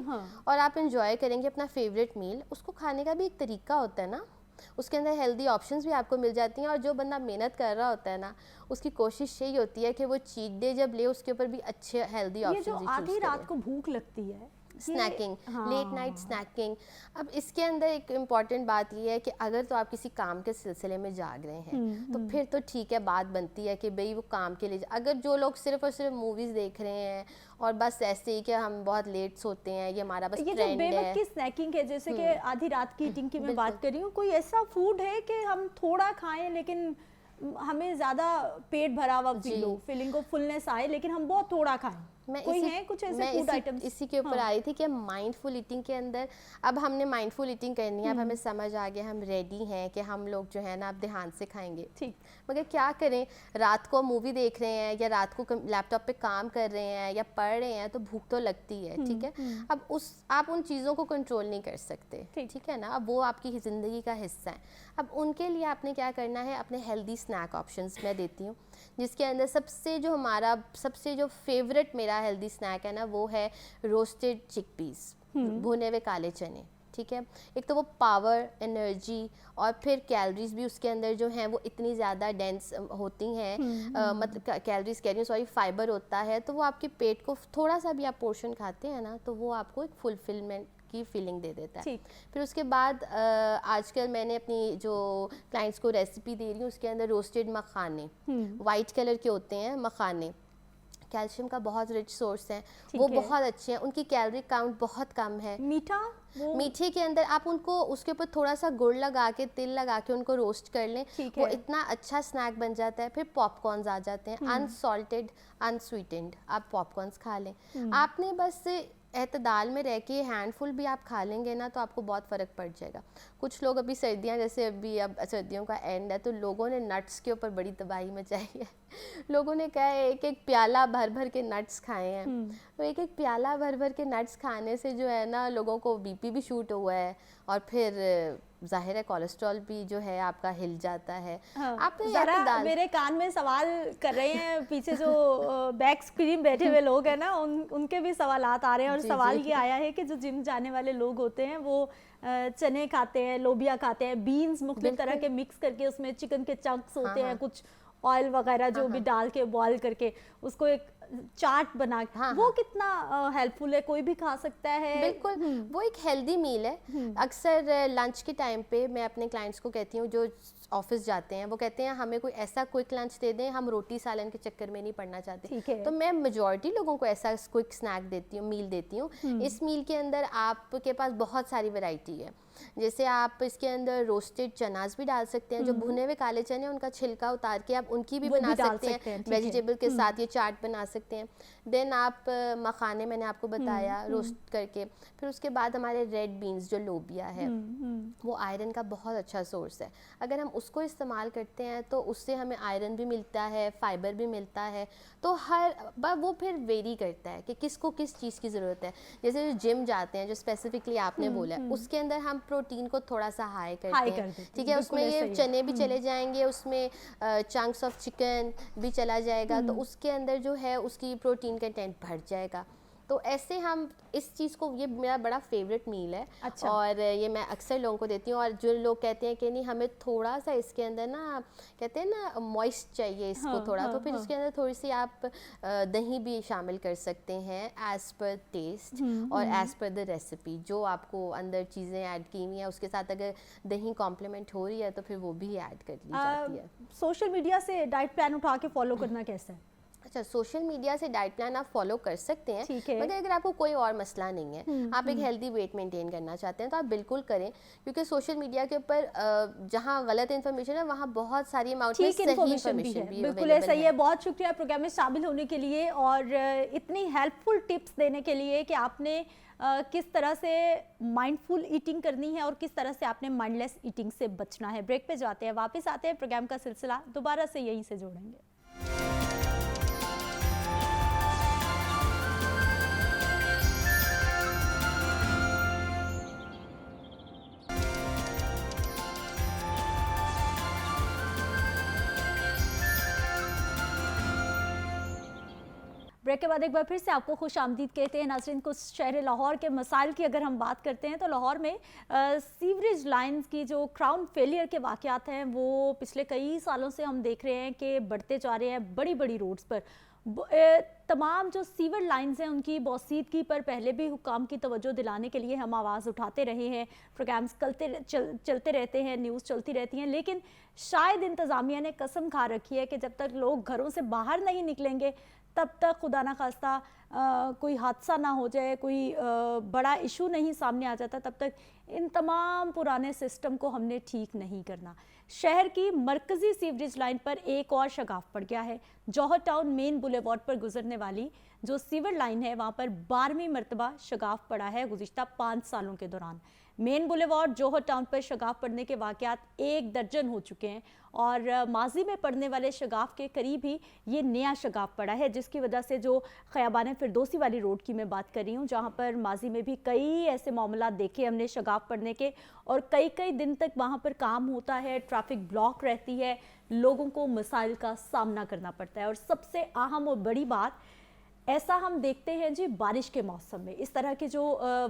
और आप एंजॉय करेंगे अपना फेवरेट मील। उसको खाने का भी एक तरीका होता है ना, उसके अंदर हेल्दी ऑप्शंस भी आपको मिल जाती हैं और जो बंदा मेहनत कर रहा होता है ना उसकी कोशिश यही होती है कि वो चीट डे जब ले उसके ऊपर भी अच्छे हेल्दी ऑप्शंस चूज़ करे। आधी रात को भूख लगती है, स्नैकिंग, लेट नाइट स्नैकिंग। अब इसके अंदर एक इम्पॉर्टेंट बात ये है कि अगर तो आप किसी काम के सिलसिले में जाग रहे हैं तो फिर तो ठीक है, बात बनती है कि भाई वो काम के लिए। अगर जो लोग सिर्फ और सिर्फ मूवीज़ देख रहे हैं और बस ऐसे ही कि हम बहुत लेट सोते हैं, ये हमारा बस ट्रेंड है। ये जो स्नैकिंग है, जैसे कि आधी रात की ईटिंग की मैं बात कर रही हूँ, कोई ऐसा फूड है कि हम थोड़ा खाएं लेकिन हमें ज़्यादा पेट भरा हुआ फील हो, फीलिंग को फुलनेस आए, लेकिन हम बहुत थोड़ा खाएं? इसी के ऊपर आई थी कि माइंडफुल ईटिंग के अंदर अब हमने माइंडफुल ईटिंग करनी है। अब हमें समझ आ गया, हम रेडी हैं कि हम लोग जो है ना अब ध्यान से खाएंगे। ठीक, मगर क्या करें, रात को मूवी देख रहे हैं या रात को लैपटॉप पे काम कर रहे हैं या पढ़ रहे हैं तो भूख तो लगती है। ठीक है, अब आप उन चीज़ों को कंट्रोल नहीं कर सकते, ठीक है ना, अब वो आपकी ज़िंदगी का हिस्सा है। अब उनके लिए आपने क्या करना है, अपने हेल्दी स्नैक ऑप्शंस मैं देती हूँ, जिसके अंदर सबसे जो फेवरेट मेरा हेल्दी स्नैक है ना वो है रोस्टेड चिकपीस, भुने हुए काले चने। ٹھیک ہے. ایک تو وہ پاور, انرجی, اور پھر کیلریز بھی اس کے اندر جو ہیں وہ اتنی زیادہ ڈینس ہوتی ہیں, مطلب کیلریز کہہ رہی ہوں سوری, فائبر ہوتا ہے, تو وہ آپ کے پیٹ کو تھوڑا سا بھی آپ پورشن کھاتے ہیں نا تو وہ آپ کو ایک فلفلمنٹ کی فیلنگ دے دیتا ہے. پھر اس کے بعد آج کل میں نے اپنی جو کلائنٹس کو ریسیپی دے رہی ہوں اس کے اندر روسٹڈ مکھانے, وائٹ کلر کے ہوتے ہیں مکھانے, کیلشیم کا بہت رچ سورس ہیں, وہ بہت اچھے ہیں, ان کی کیلری کاؤنٹ بہت کم ہے. میٹھے کے اندر آپ ان کو اس کے اوپر تھوڑا سا گڑ لگا کے, تل لگا کے ان کو روسٹ کر لیں, وہ اتنا اچھا سنیک بن جاتا ہے. پھر پاپ کارنز آ جاتے ہیں, انسالٹیڈ انسویٹنڈ, آپ پاپ کارنز کھا لیں. آپ نے بس اعتدال میں رہ کے ہینڈ فل بھی آپ کھا لیں گے نا تو آپ کو بہت فرق پڑ جائے گا. کچھ لوگ ابھی سردیاں, جیسے ابھی اب سردیوں کا اینڈ ہے تو لوگوں نے نٹس کے اوپر بڑی تباہی مچائی ہے. لوگوں نے کہا ہے ایک ایک پیالہ بھر بھر کے نٹس کھائے ہیں, تو ایک ایک پیالہ بھر بھر کے نٹس کھانے سے جو ہے نا لوگوں کو بی پی بھی شوٹ ہوا ہے, اور پھر ظاہر ہے کولیسٹرول بھی جو ہے آپ کا ہل جاتا ہے. آپ ذرا میرے کان میں سوال کر رہے ہیں پیچھے جو بیک اسکرین بیٹھے ہوئے لوگ ہیں نا, ان کے بھی سوالات آ رہے ہیں, اور سوال یہ آیا ہے کہ جو جم جانے والے لوگ ہوتے ہیں وہ چنے کھاتے ہیں, لوبیا کھاتے ہیں, بینز مختلف طرح کے مکس کر کے اس میں چکن کے چنکس ہوتے ہیں, کچھ آئل وغیرہ جو بھی ڈال کے بوائل کر کے اس کو ایک چاٹ بنا کے, وہ کتنا ہیلپ فل ہے, کوئی بھی کھا سکتا ہے؟ بالکل, وہ ایک ہیلدی میل ہے. اکثر لنچ کے ٹائم پہ میں اپنے کلائنٹس کو کہتی ہوں جو آفس جاتے ہیں, وہ کہتے ہیں ہمیں کوئی ایسا کوئک لنچ دے دیں, ہم روٹی سالن کے چکر میں نہیں پڑنا چاہتے. تو میں میجورٹی لوگوں کو ایسا کوئک سنیک دیتی ہوں, میل دیتی ہوں. اس میل کے اندر آپ کے پاس بہت ساری ورائٹی ہے, جیسے آپ اس کے اندر روسٹڈ چناز بھی ڈال سکتے ہیں, جو بھنے ہوئے کالے چنے ان کا چھلکا اتار کے آپ ان کی بھی بنا سکتے ہیں ویجیٹیبل کے ساتھ, یہ چاٹ بنا سکتے ہیں. دین آپ مکھانے میں نے آپ کو بتایا روسٹ کر کے. پھر اس کے بعد ہمارے ریڈ بینز جو لوبیا ہے, وہ آئرن کا بہت اچھا سورس ہے. اگر ہم اس کو استعمال کرتے ہیں تو اس سے ہمیں آئرن بھی ملتا ہے, فائبر بھی ملتا ہے. تو وہ پھر ویری کرتا ہے کہ کس کو کس چیز کی ضرورت ہے. جیسے جو جم جاتے ہیں, جو اسپیسیفکلی آپ نے بولا ہے, اس کے اندر ہم پروٹین کو تھوڑا سا ہائی کرتے ہیں, ٹھیک ہے, اس میں یہ چنے بھی چلے جائیں گے, اس میں چنکس آف چکن بھی چلا جائے گا, تو اس کے اندر جو ہے اس کی پروٹین کنٹینٹ بڑھ جائے گا. تو ایسے ہم اس چیز کو, یہ میرا بڑا فیوریٹ میل ہے, اور یہ میں اکثر لوگوں کو دیتی ہوں. اور جو لوگ کہتے ہیں کہ نہیں ہمیں تھوڑا سا اس کے اندر نا, کہتے ہیں نا موئسٹ چاہیے اس کو تھوڑا, تو پھر اس کے اندر تھوڑی سی آپ دہی بھی شامل کر سکتے ہیں ایز پر ٹیسٹ اور ایز پر دا ریسیپی. جو آپ کو اندر چیزیں ایڈ کی ہوئی ہیں اس کے ساتھ اگر دہی کمپلیمنٹ ہو رہی ہے تو پھر وہ بھی ایڈ کر لی جاتی ہے. سوشل میڈیا سے ڈائٹ پلان اٹھا کے فالو کرنا کیسا ہے؟ اچھا, سوشل میڈیا سے ڈائٹ پلان آپ فالو کر سکتے ہیں, مگر اگر آپ کو کوئی اور مسئلہ نہیں ہے, آپ ایک ہیلدی ویٹ مینٹین کرنا چاہتے ہیں تو آپ بالکل کریں, کیونکہ سوشل میڈیا کے اوپر جہاں غلط انفارمیشن ہے وہاں بہت ساری اماؤنٹ میں صحیح انفارمیشن بھی ہے. بالکل صحیح ہے. بہت شکریہ پروگرام میں شامل ہونے کے لیے اور اتنی ہیلپ فل ٹپس دینے کے لیے کہ آپ نے کس طرح سے مائنڈ فل ایٹنگ کرنی ہے اور کس طرح سے آپ نے مائنڈ لیس ایٹنگ سے بچنا ہے. بریک پہ جاتے ہیں, واپس آتے ہیں, پروگرام کا سلسلہ دوبارہ سے یہیں سے جوڑیں گے. بریک کے بعد ایک بار پھر سے آپ کو خوش آمدید کہتے ہیں. ناظرین, کچھ شہر لاہور کے مسائل کی اگر ہم بات کرتے ہیں تو لاہور میں سیوریج لائنز کی جو کراؤن فیلئر کے واقعات ہیں وہ پچھلے کئی سالوں سے ہم دیکھ رہے ہیں کہ بڑھتے جا رہے ہیں. بڑی بڑی روڈز پر تمام جو سیور لائنز ہیں ان کی بوسیدگی پر پہلے بھی حکام کی توجہ دلانے کے لیے ہم آواز اٹھاتے رہے ہیں, پروگرامز چلتے رہتے ہیں, نیوز چلتی رہتی ہیں, لیکن شاید انتظامیہ نے قسم کھا رکھی ہے کہ جب تک لوگ گھروں سے باہر نہیں نکلیں گے تب تک خدا نہ خواستہ کوئی حادثہ نہ ہو جائے, کوئی بڑا ایشو نہیں سامنے آ جاتا, تب تک ان تمام پرانے سسٹم کو ہم نے ٹھیک نہیں کرنا. شہر کی مرکزی سیوریج لائن پر ایک اور شگاف پڑ گیا ہے. جوہر ٹاؤن مین بولیوارڈ پر گزرنے والی جو سیور لائن ہے وہاں پر 12ویں مرتبہ شگاف پڑا ہے گزشتہ 5 سالوں کے دوران. مین بولیوارڈ جوہر ٹاؤن پر شگاف پڑنے کے واقعات 1 درجن ہو چکے ہیں اور ماضی میں پڑنے والے شگاف کے قریب ہی یہ نیا شگاف پڑا ہے, جس کی وجہ سے جو خیابان فردوسی والی روڈ کی میں بات کر رہی ہوں جہاں پر ماضی میں بھی کئی ایسے معاملات دیکھے ہم نے شگاف پڑنے کے, اور کئی دن تک وہاں پر کام ہوتا ہے, ٹریفک بلاک رہتی ہے, لوگوں کو مسائل کا سامنا کرنا پڑتا ہے. اور سب سے اہم اور بڑی بات ایسا ہم دیکھتے ہیں جی بارش کے موسم میں اس طرح کے جو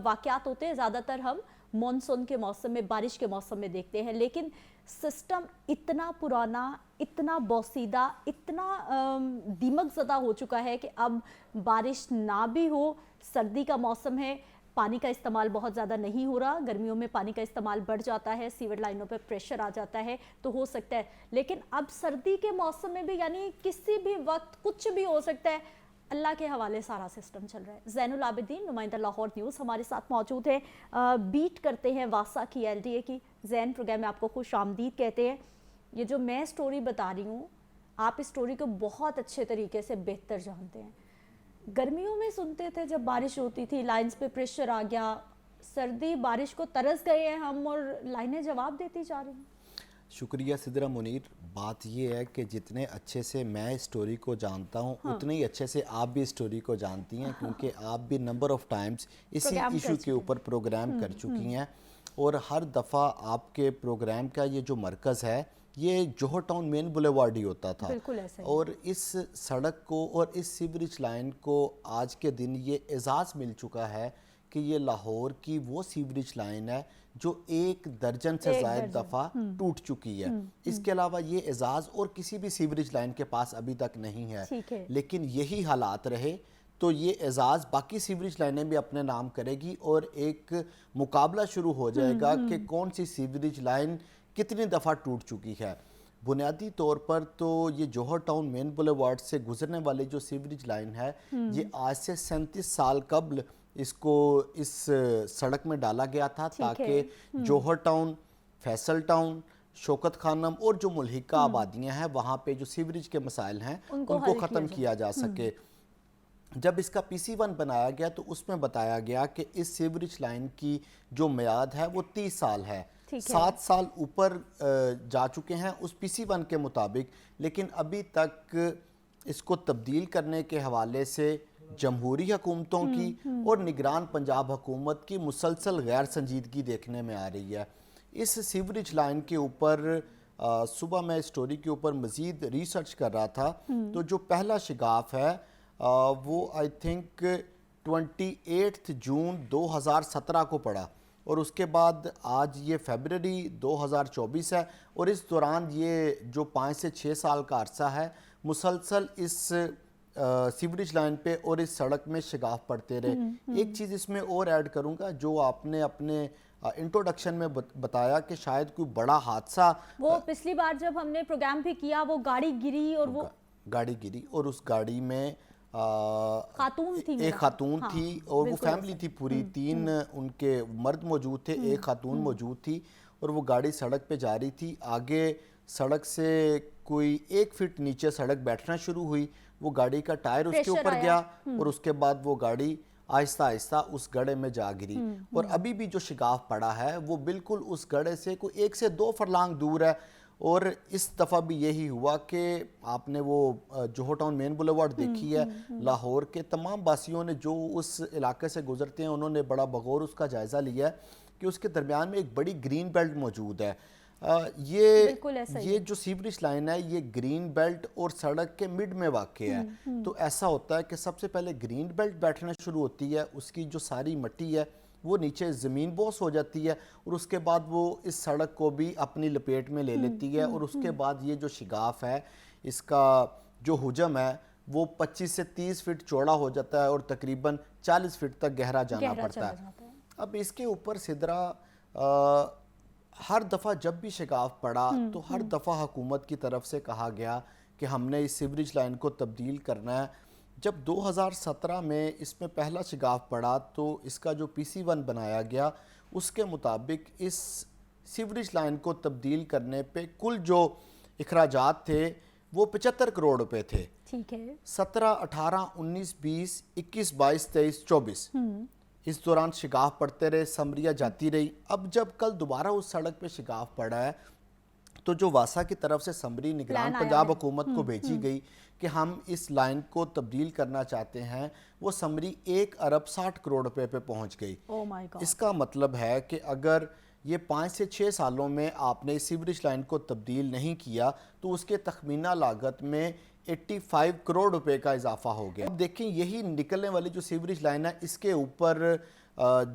واقعات ہوتے ہیں زیادہ تر ہم मॉनसून के मौसम में, बारिश के मौसम में देखते हैं, लेकिन सिस्टम इतना पुराना, इतना बोसीदा, इतना दीमक ज़दा हो चुका है कि अब बारिश ना भी हो, सर्दी का मौसम है, पानी का इस्तेमाल बहुत ज़्यादा नहीं हो रहा, गर्मियों में पानी का इस्तेमाल बढ़ जाता है, सीवर लाइनों पे प्रेशर आ जाता है, तो हो सकता है। लेकिन अब सर्दी के मौसम में भी यानी किसी भी वक्त कुछ भी हो सकता है, अल्लाह के हवाले सारा सिस्टम चल रहा है। ज़ैनुल आबिदीन, नुमाइंदा लाहौर न्यूज़, हमारे साथ मौजूद है। बीट करते हैं वासा की, LDA की। ज़ैन, प्रोग्राम में आपको खुश आमदीद कहते हैं। ये जो मैं स्टोरी बता रही हूँ, आप इस स्टोरी को बहुत अच्छे तरीके से बेहतर जानते हैं। गर्मियों में सुनते थे जब बारिश होती थी, लाइन्स पे प्रेशर आ गया, सर्दी बारिश को तरस गए हैं हम और लाइनें जवाब देती जा रही हैं। शुक्रिया सिद्रा मुनीर। बात ये है कि जितने अच्छे से मैं स्टोरी को जानता हूँ, उतने ही अच्छे से आप भी स्टोरी को जानती हैं, क्योंकि आप भी नंबर ऑफ टाइम्स इसी इशू के ऊपर प्रोग्राम कर चुकी हैं, और हर दफ़ा आपके प्रोग्राम का ये जो मरकज़ है ये जौहर टाउन मेन बुलेवार्ड ही होता था। और इस सड़क को और इस सीवरेज लाइन को आज के दिन ये एजाज़ मिल चुका है कि ये लाहौर की वो सीवरेज लाइन है जो 1 दर्जन से ज़ायद दफ़ा टूट चुकी है। इसके अलावा ये एजाज़ और किसी भी सीवरेज लाइन के पास अभी तक नहीं है। लेकिन यही हालात रहे तो ये एजाज़ बाकी सीवरेज लाइनें भी अपने नाम करेगी और एक मुकाबला शुरू हो जाएगा कि कौन सी सीवरेज लाइन कितनी दफ़ा टूट चुकी है। बुनियादी तौर पर तो ये जौहर टाउन मेन बुलेवार्ड से गुजरने वाली जो सीवरेज लाइन है, ये आज से 37 साल कबल इसको इस सड़क में डाला गया था, ताकि जौहर टाउन, फैसल टाउन, शौकत खानम और जो मुल्हिका आबादियाँ हैं वहाँ पे जो सीवरेज के मसाइल हैं उनको ख़त्म किया जा सके। जब इसका PC1 बनाया गया तो उसमें बताया गया कि इस सीवरेज लाइन की जो मियाद है वो 30 साल है। 7 साल ऊपर जा चुके हैं उस PC1 के मुताबिक, लेकिन अभी तक इसको तब्दील करने के हवाले से जमहूरी हुकूमतों की और निगरान पंजाब हुकूमत की मुसलसल गैर संजीदगी देखने में आ रही है। इस सीवरेज लाइन के ऊपर सुबह मैं स्टोरी के ऊपर मज़ीद रिसर्च कर रहा था, तो जो पहला शिगाफ है वो आई थिंक 28 जून 2017 को पड़ा, और उसके बाद आज ये फरवरी 2024 है, और इस दौरान ये जो 5 से 6 साल का अरसा है मुसलसल इस सीवरेज लाइन पे और इस सड़क में शिगाफ पड़ते रहे। एक चीज़ इसमें और ऐड करूँगा, जो आपने अपने इंट्रोडक्शन में बताया कि शायद कोई बड़ा हादसा, वो पिछली बार जब हमने प्रोग्राम भी किया वो गाड़ी गिरी, और वो गाड़ी गिरी और उस गाड़ी में खातून थी, एक खातून थी, और वो फैमिली थी पूरी, 3 उनके मर्द मौजूद थे, एक खातून मौजूद थी, और वो गाड़ी सड़क पे जा रही थी। आगे सड़क से कोई 1 फीट नीचे सड़क बैठना शुरू हुई, वो गाड़ी का टायर उसके ऊपर गया, और उसके बाद वो गाड़ी आहिस्ता आहिस्ता उस गड्ढे में जा गिरी। और अभी भी जो शिगाफ पड़ा है वो बिल्कुल उस गड्ढे से कोई 1 से 2 फरलांग दूर है। और इस दफ़ा भी यही हुआ कि आपने वो जौहर टाउन मेन बुलेवार्ड देखी है, लाहौर के तमाम वासियों ने जो उस इलाके से गुजरते हैं उन्होंने बड़ा बगौर उसका जायज़ा लिया है कि उसके दरमियान में एक बड़ी ग्रीन बेल्ट मौजूद है। ये जो सीवरेज लाइन है ये ग्रीन बेल्ट और सड़क के मिड में वाक़ है। तो ऐसा होता है कि सबसे पहले ग्रीन बेल्ट बैठना शुरू होती है, उसकी जो सारी मिट्टी है वो नीचे ज़मीन बोस हो जाती है, और उसके बाद वो इस सड़क को भी अपनी लपेट में ले लेती है, और उसके बाद ये जो शिगाफ है इसका जो हुजम है वो 25 से 30 फीट चौड़ा हो जाता है और तकरीबन 40 फीट तक गहरा जाना पड़ता है। अब इसके ऊपर सिदरा हर दफ़ा जब भी शिगाफ पड़ा तो हर दफ़ा हुकूमत की तरफ से कहा गया कि हमने इस सीवरेज लाइन को तब्दील करना है। जब 2017 में इसमें पहला शिगाफ पड़ा तो इसका जो PC1 बनाया गया उसके मुताबिक इस सीवरेज लाइन को तब्दील करने पे कुल जो इखराजात थे वो 75 करोड़ रुपए थे। ठीक है। 17, 18, 19, 20, 21, 22, 23, 24 इस दौरान शिगाफ पड़ते रहे, समरिया जाती रही। अब जब कल दोबारा उस सड़क पे शिगाफ पड़ा है तो जो वासा की तरफ से समरी निगरान पंजाब हुकूमत को भेजी गई कि हम इस लाइन को तब्दील करना चाहते हैं, वो समरी 1 अरब 60 करोड़ रुपए पे पहुंच गई। Oh my God. इसका मतलब है कि अगर ये 5 से 6 सालों में आपने इस सीवरेज लाइन को तब्दील नहीं किया तो उसके तखमीना लागत में 85 करोड़ रुपए का इजाफा हो गया। अब देखें यही निकलने वाली जो सीवरेज लाइन है इसके ऊपर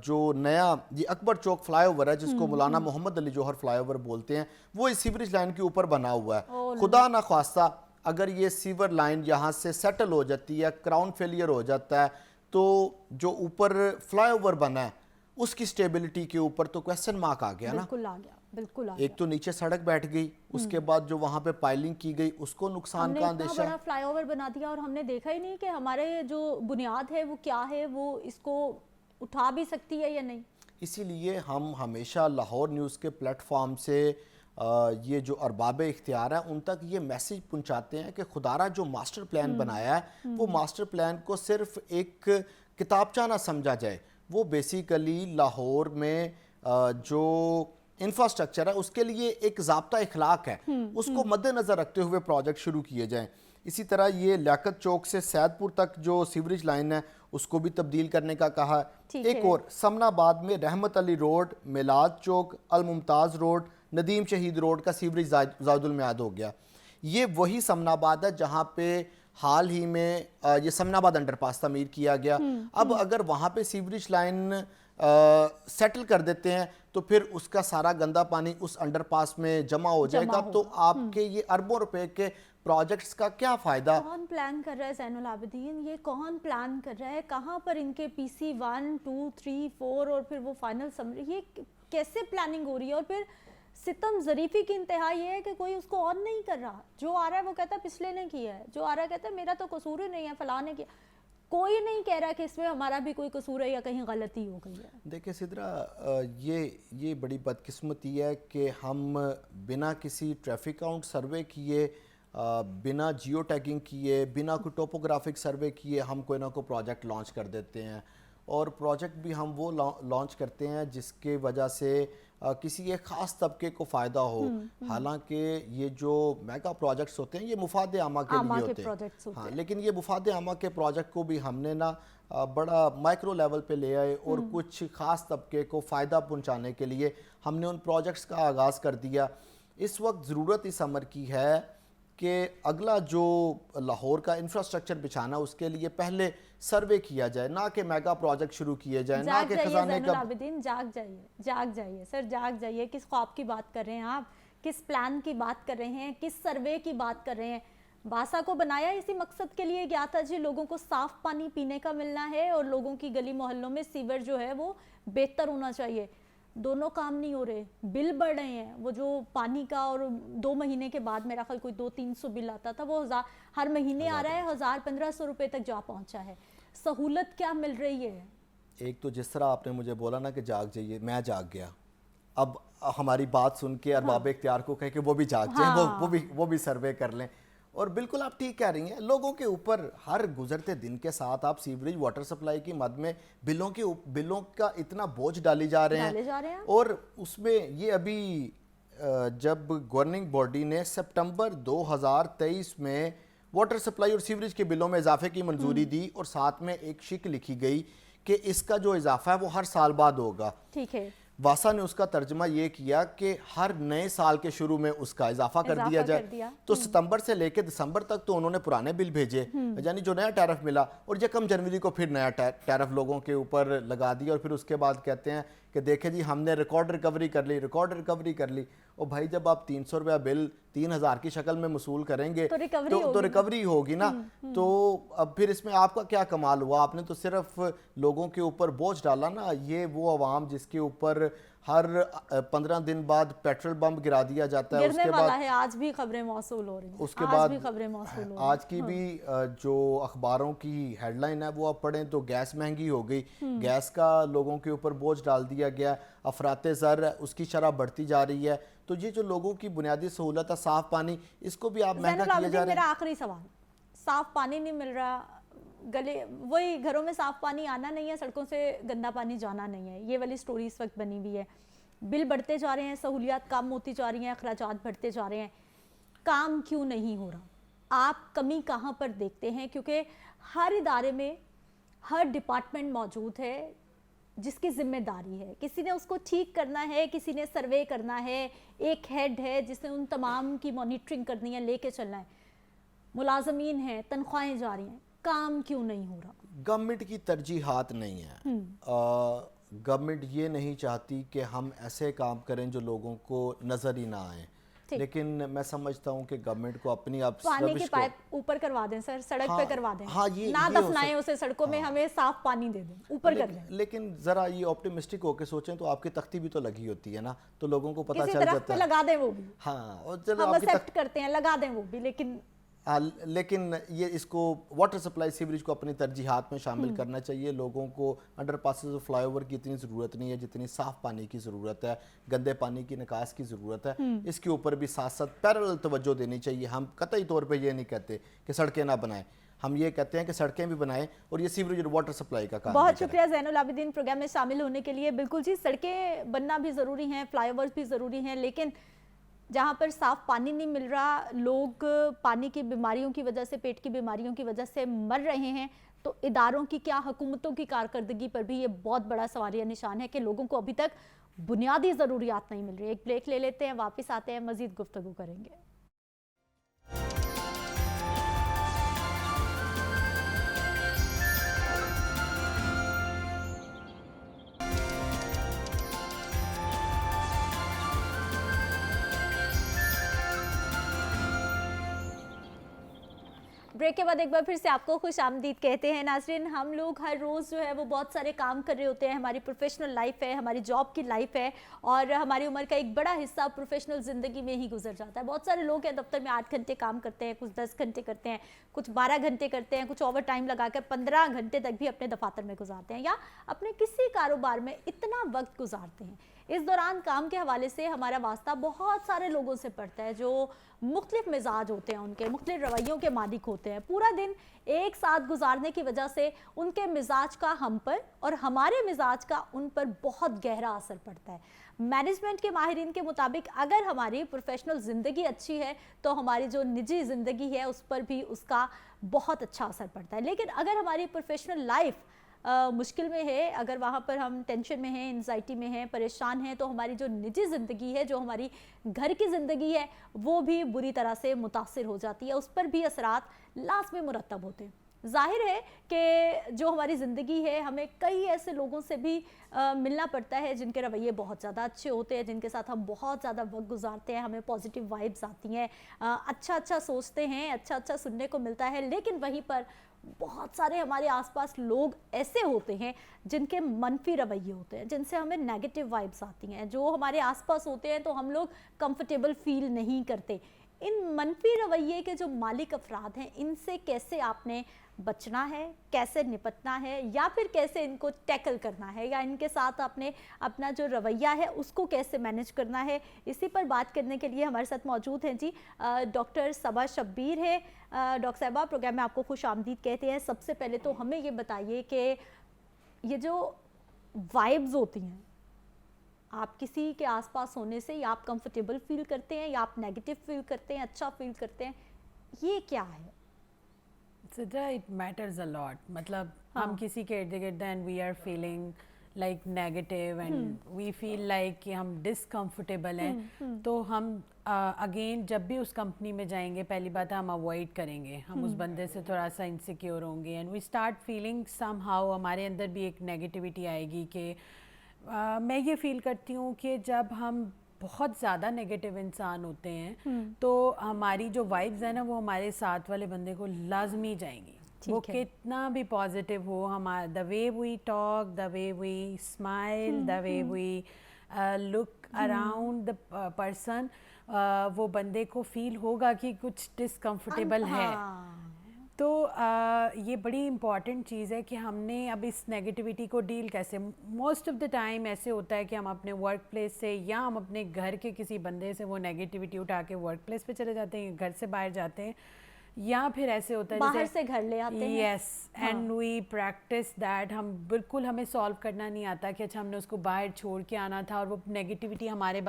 جو نیا یہ اکبر چوک فلائی اوور ہے جس کو مولانا محمد علی جوہر فلائی اوور بولتے ہیں، وہ اس سیوریج لائن کے اوپر بنا ہوا ہے. خدا نہ خواستہ اگر یہ سیور لائن یہاں سے سیٹل ہو جاتی ہے، کراؤن فیلئر ہو جاتا ہے، تو جو اوپر فلائی اوور بنا ہے اس کی سٹیبلٹی کے اوپر تو کویسچن مارک آ گیا نا. بالکل آ گیا، بالکل آ گیا. ایک تو نیچے سڑک بیٹھ گئی، اس کے بعد جو وہاں پہ پائلنگ کی گئی اس کو نقصان کا اندیشہ. ہم نے اتنا بڑا فلائی اوور بنا دیا اور ہم نے دیکھا ہی نہیں کہ ہمارے جو بنیاد ہے وہ کیا ہے، وہ اس کو اٹھا بھی سکتی ہے یا نہیں. اسی لیے ہم ہمیشہ لاہور نیوز کے پلیٹ فارم سے یہ جو ارباب اختیار ہیں ان تک یہ میسیج پہنچاتے ہیں کہ خدارہ جو ماسٹر پلان بنایا ہے وہ ماسٹر پلان کو صرف ایک کتابچہ نہ سمجھا جائے. وہ بیسیکلی لاہور میں جو انفراسٹرکچر ہے اس کے لیے ایک ضابطہ اخلاق ہے، اس کو مد نظر رکھتے ہوئے پروجیکٹ شروع کیے جائیں. اسی طرح یہ لیاقت چوک سے سید پور تک جو سیوریج لائن ہے اس کو بھی تبدیل کرنے کا کہا. ایک اور سمن آباد میں رحمت علی روڈ، میلاد چوک، الممتاز روڈ، ندیم شہید روڈ کا سیوریج زائد المیعاد ہو گیا. یہ وہی سمن آباد ہے جہاں پہ حال ہی میں یہ سمن آباد انڈر پاس تعمیر کیا گیا. اب اگر وہاں پہ سیوریج لائن سیٹل کر دیتے ہیں تو پھر اس کا سارا گندا پانی اس انڈر پاس میں جمع ہو جائے گا، تو آپ کے یہ اربوں روپے کے پروجیکٹس کا کیا فائدہ. کون پلان کر رہا ہے زین العابدین؟ یہ کون پلان کر رہا ہے؟ کہاں پر ان کے پی سی 1 2 3 4 اور پھر وہ فائنل سمری؟ یہ کیسے پلاننگ ہو رہی ہے؟ اور پھر ستم ظریفی کی انتہا یہ ہے کہ کوئی اس کو آن نہیں کر رہا. جو آ رہا ہے وہ کہتا ہے پچھلے نے کیا ہے، جو آ رہا ہے کہتا ہے میرا تو قصور ہی نہیں ہے، فلاں نے کیا. کوئی نہیں کہہ رہا کہ اس میں ہمارا بھی کوئی قصور ہے یا کہیں غلطی ہو گئی ہے. دیکھیں سدرا، یہ بڑی بدقسمتی ہے کہ ہم بنا کسی ٹریفک کاؤنٹ سروے کیے، بنا جیو ٹیگنگ کیے، بنا کوئی ٹوپوگرافک سروے کیے ہم کوئی نہ کوئی پروجیکٹ لانچ کر دیتے ہیں. اور پروجیکٹ بھی ہم وہ لانچ کرتے ہیں جس کے وجہ سے کسی ایک خاص طبقے کو فائدہ ہو. حالانکہ یہ جو میگا پروجیکٹس ہوتے ہیں یہ مفاد عامہ کے لیے ہوتے ہیں. ہاں، لیکن یہ مفاد عامہ کے پروجیکٹ کو بھی ہم نے نا بڑا مائکرو لیول پہ لے آئے اور کچھ خاص طبقے کو فائدہ پہنچانے کے لیے ہم نے ان پروجیکٹس کا آغاز کر دیا. اس وقت ضرورت اس امر کی ہے کہ اگلا جو لاہور کا انفراسٹرکچر بچھانا اس کے لیے پہلے سروے کیا جائے، نہ کہ میگا پروجیکٹ شروع کیے جائیں، نہ کہ خزانے کا. جاگ جائیے سر، جاگ جائیے. کس خواب کی بات کر رہے ہیں آپ؟ کس پلان کی بات کر رہے ہیں؟ کس سروے کی بات کر رہے ہیں؟ باسا کو بنایا اسی مقصد کے لیے گیا تھا جی، لوگوں کو صاف پانی پینے کا ملنا ہے اور لوگوں کی گلی محلوں میں سیور جو ہے وہ بہتر ہونا چاہیے. دونوں کام نہیں ہو رہے، بل بڑھ رہے ہیں. وہ جو پانی کا اور 2 مہینے کے بعد میرا خیال کوئی 200-300 بل آتا تھا، وہ ہر مہینے آ رہا ہے 1000-1500 روپے تک جا پہنچا ہے. سہولت کیا مل رہی ہے؟ ایک تو جس طرح آپ نے مجھے بولا نا کہ جاگ جائیے، میں جاگ گیا. اب ہماری بات سن کے ارباب اختیار کو کہے کہ وہ بھی جاگ جائیں، وہ بھی سروے کر لیں. اور بالکل آپ ٹھیک کہہ رہی ہیں، لوگوں کے اوپر ہر گزرتے دن کے ساتھ آپ سیوریج واٹر سپلائی کی مد میں بلوں کا اتنا بوجھ ڈالی جا رہے ہیں. اور اس میں یہ ابھی جب گورننگ باڈی نے سپٹمبر 2023 میں واٹر سپلائی اور سیوریج کے بلوں میں اضافے کی منظوری دی اور ساتھ میں ایک شک لکھی گئی کہ اس کا جو اضافہ ہے وہ ہر سال بعد ہوگا. ٹھیک ہے. واسا نے اس کا ترجمہ یہ کیا کہ ہر نئے سال کے شروع میں اس کا اضافہ کر دیا جائے. تو ستمبر سے لے کے دسمبر تک تو انہوں نے پرانے بل بھیجے، یعنی جو نیا ٹیرف ملا، اور 1 جنوری کو پھر نیا ٹیرف لوگوں کے اوپر لگا دیا. اور پھر اس کے بعد کہتے ہیں کہ دیکھیں جی ہم نے ریکارڈ ریکوری کر لی. اور بھائی جب آپ 300 روپیہ بل 3000 کی شکل میں وصول کریں گے تو ریکوری ہوگی نا. تو اب پھر اس میں آپ کا کیا کمال ہوا؟ آپ نے تو صرف لوگوں کے اوپر بوجھ ڈالا نا. یہ وہ عوام جس کے اوپر ہر 15 دن بعد پیٹرول بم گرا دیا جاتا ہے. گرنے والا ہے، آج بھی خبریں موصول ہو رہی ہیں. اس کے بعد آج کی بھی جو اخباروں کی ہیڈ لائن ہے وہ آپ پڑھیں تو گیس مہنگی ہو گئی. گیس کا لوگوں کے اوپر بوجھ ڈال دیا گیا. افراط زر اس کی شرح بڑھتی جا رہی ہے. تو یہ جو لوگوں کی بنیادی سہولت ہے صاف پانی، اس کو بھی آپ مہنگا کیا جا رہے ہیں. میرا آخری سوال، صاف پانی نہیں مل رہا، وہی گھروں میں صاف پانی آنا نہیں ہے، سڑکوں سے گندا پانی جانا نہیں ہے. یہ والی سٹوری اس وقت بنی ہوئی ہے. بل بڑھتے جا رہے ہیں، سہولیات کم ہوتی جا رہی ہیں، اخراجات بڑھتے جا رہے ہیں. کام کیوں نہیں ہو رہا؟ آپ کمی کہاں پر دیکھتے ہیں؟ کیونکہ ہر ادارے میں ہر ڈپارٹمنٹ موجود ہے جس کی ذمہ داری ہے. کسی نے اس کو ٹھیک کرنا ہے، کسی نے سروے کرنا ہے، ایک ہیڈ ہے جس نے ان تمام کی مانیٹرنگ کرنی ہے، لے کے چلنا ہے. ملازمین ہیں، تنخواہیں جا رہی ہیں. کام کیوں نہیں ہو رہا؟ गवर्नमेंट की तरजीहात नहीं है। गवर्नमेंट ये नहीं चाहती कि हम ऐसे काम करें जो लोगों को नज़र ही ना आए, लेकिन मैं समझता हूँ कि गवर्नमेंट को अपनी आप पानी के पाइप ऊपर करवा दें सर, सड़क पे करवा दें, हाँ, ये ना हो दफनाएं उसे सड़कों में, हमें साफ पानी दे दें, ऊपर कर दें। लेकिन ज़रा ये ऑप्टिमिस्टिक होकर सोचें तो आपकी तख्ती भी तो लगी होती है ना, तो लोगों को पता किसी चल दरख्त जाता पे है। लगा दें वो भी, हाँ, और चलो हम आपकी एक्सेप्ट करते हैं, लगा दें वो भी, लेकिन ये इसको वाटर सप्लाई सीवरेज को अपनी तरजीहात में शामिल करना चाहिए। लोगों को अंडर पासेस और फ्लाईओवर की इतनी ज़रूरत नहीं है जितनी साफ़ पानी की ज़रूरत है, गंदे पानी की निकास की ज़रूरत है। इसके ऊपर भी साथ साथ पैरेलल तवज्जो देनी चाहिए। हम कतई तौर पे ये नहीं कहते कि सड़कें ना बनाएं, हम ये कहते हैं कि सड़कें भी बनाएं और ये सीवरेज और वाटर सप्लाई का काम। बहुत शुक्रिया ज़ैनुल आबिदीन प्रोग्राम में शामिल होने के लिए। बिल्कुल जी, सड़कें बनना भी ज़रूरी हैं, फ्लाईओवर्स भी ज़रूरी हैं, लेकिन जहाँ पर साफ पानी नहीं मिल रहा, लोग पानी की बीमारियों की वजह से, पेट की बीमारियों की वजह से मर रहे हैं, तो इदारों की क्या, हुकूमतों की कारकर्दगी पर भी ये बहुत बड़ा सवालिया निशान है कि लोगों को अभी तक बुनियादी ज़रूरियात नहीं मिल रही। एक ब्रेक ले लेते हैं, वापस आते हैं, मज़ीद गुफ्तगू करेंगे। ब्रेक के बाद एक बार फिर से आपको खुश आमदीद कहते हैं। नाज़रीन, हम लोग हर रोज़ जो है वो बहुत सारे काम कर रहे होते हैं, हमारी प्रोफेशनल लाइफ है, हमारी जॉब की लाइफ है, और हमारी उम्र का एक बड़ा हिस्सा प्रोफेशनल ज़िंदगी में ही गुजर जाता है। बहुत सारे लोग हैं दफ्तर में 8 घंटे काम करते हैं, कुछ 10 घंटे करते हैं, कुछ 12 घंटे करते हैं, कुछ ओवर टाइम लगाकर 15 घंटे तक भी अपने दफातर में गुजारते हैं या अपने किसी कारोबार में इतना वक्त गुजारते हैं। इस दौरान काम के हवाले से हमारा वास्ता बहुत सारे लोगों से पड़ता है जो मुख्तलिफ मिजाज होते हैं, उनके मुख्तलिफ रवैयों के मालिक होते हैं। पूरा दिन एक साथ गुजारने की वजह से उनके मिजाज का हम पर और हमारे मिजाज का उन पर बहुत गहरा असर पड़ता है। मैनेजमेंट के माहिरीन के मुताबिक अगर हमारी प्रोफेशनल ज़िंदगी अच्छी है तो हमारी जो निजी ज़िंदगी है उस पर भी उसका बहुत अच्छा असर पड़ता है। लेकिन अगर हमारी प्रोफेशनल लाइफ मुश्किल में है, अगर वहाँ पर हम टेंशन में हैं, एंजाइटी में हैं, परेशान हैं, तो हमारी जो निजी ज़िंदगी है, जो हमारी घर की ज़िंदगी है, वो भी बुरी तरह से मुतासिर हो जाती है, उस पर भी असरात लाज़मी मुरतब होते हैं। ज़ाहिर है कि जो हमारी ज़िंदगी है, हमें कई ऐसे लोगों से भी मिलना पड़ता है जिनके रवैये बहुत ज़्यादा अच्छे होते हैं, जिनके साथ हम बहुत ज़्यादा वक्त गुजारते हैं, हमें पॉजिटिव वाइब्स आती हैं, अच्छा सोचते हैं, अच्छा सुनने को मिलता है। लेकिन वहीं पर बहुत सारे हमारे आसपास लोग ऐसे होते हैं जिनके मनफी रवैये होते हैं, जिनसे हमें नेगेटिव वाइब्स आती हैं, जो हमारे आसपास होते हैं तो हम लोग कंफर्टेबल फील नहीं करते। इन मनफी रवैये के जो मालिक अफराद हैं, इनसे कैसे आपने बचना है, कैसे निपटना है, या फिर कैसे इनको टैकल करना है, या इनके साथ आपने अपना जो रवैया है उसको कैसे मैनेज करना है, इसी पर बात करने के लिए हमारे साथ मौजूद हैं जी डॉक्टर सबा शब्बीर है। डॉक्टर साहबा, प्रोग्राम में आपको खुश आमदीद कहते हैं। सबसे पहले तो हमें ये बताइए कि ये जो वाइब्स होती हैं, आप किसी के आसपास होने से या आप कंफर्टेबल फील करते हैं या आप नेगेटिव फील करते हैं, अच्छा फील करते हैं, ये क्या है? Sidra, it matters a lot. मतलब हम किसी के इर्द गिर्द and we are feeling like negative and we feel like कि हम डिसकम्फर्टेबल हैं, तो हम अगेन जब भी उस कंपनी में जाएंगे, पहली बात है हम अवॉइड करेंगे, हम उस बंदे से थोड़ा सा इनसिक्योर होंगे and we start feeling somehow, हमारे अंदर भी एक नेगेटिविटी आएगी कि मैं ये फील करती हूँ कि जब हम बहुत ज़्यादा नेगेटिव इंसान होते हैं तो हमारी जो वाइब्स है ना, वो हमारे साथ वाले बंदे को लाजमी जाएंगी, वो कितना भी पॉजिटिव हो। हमारा the way we talk, the way we smile, the way we look around the person, वो बंदे को फील होगा कि कुछ डिसकम्फर्टेबल है। तो ये बड़ी इम्पॉर्टेंट चीज़ है कि हमने अब इस नेगेटिविटी को डील कैसे। मोस्ट ऑफ द टाइम ऐसे होता है कि हम अपने वर्क प्लेस से या हम अपने घर के किसी बंदे से वो नेगेटिविटी उठा के वर्क प्लेस पे चले जाते हैं, घर से बाहर जाते हैं, या फिर ऐसे होता है बाहर से घर ले आते हैं। Yes, and we practise that. हम बिल्कुल, हमें सॉल्व करना नहीं आता कि अच्छा हमने उसको बाहर छोड़ के आना था, और वो नेगेटिविटी हमारे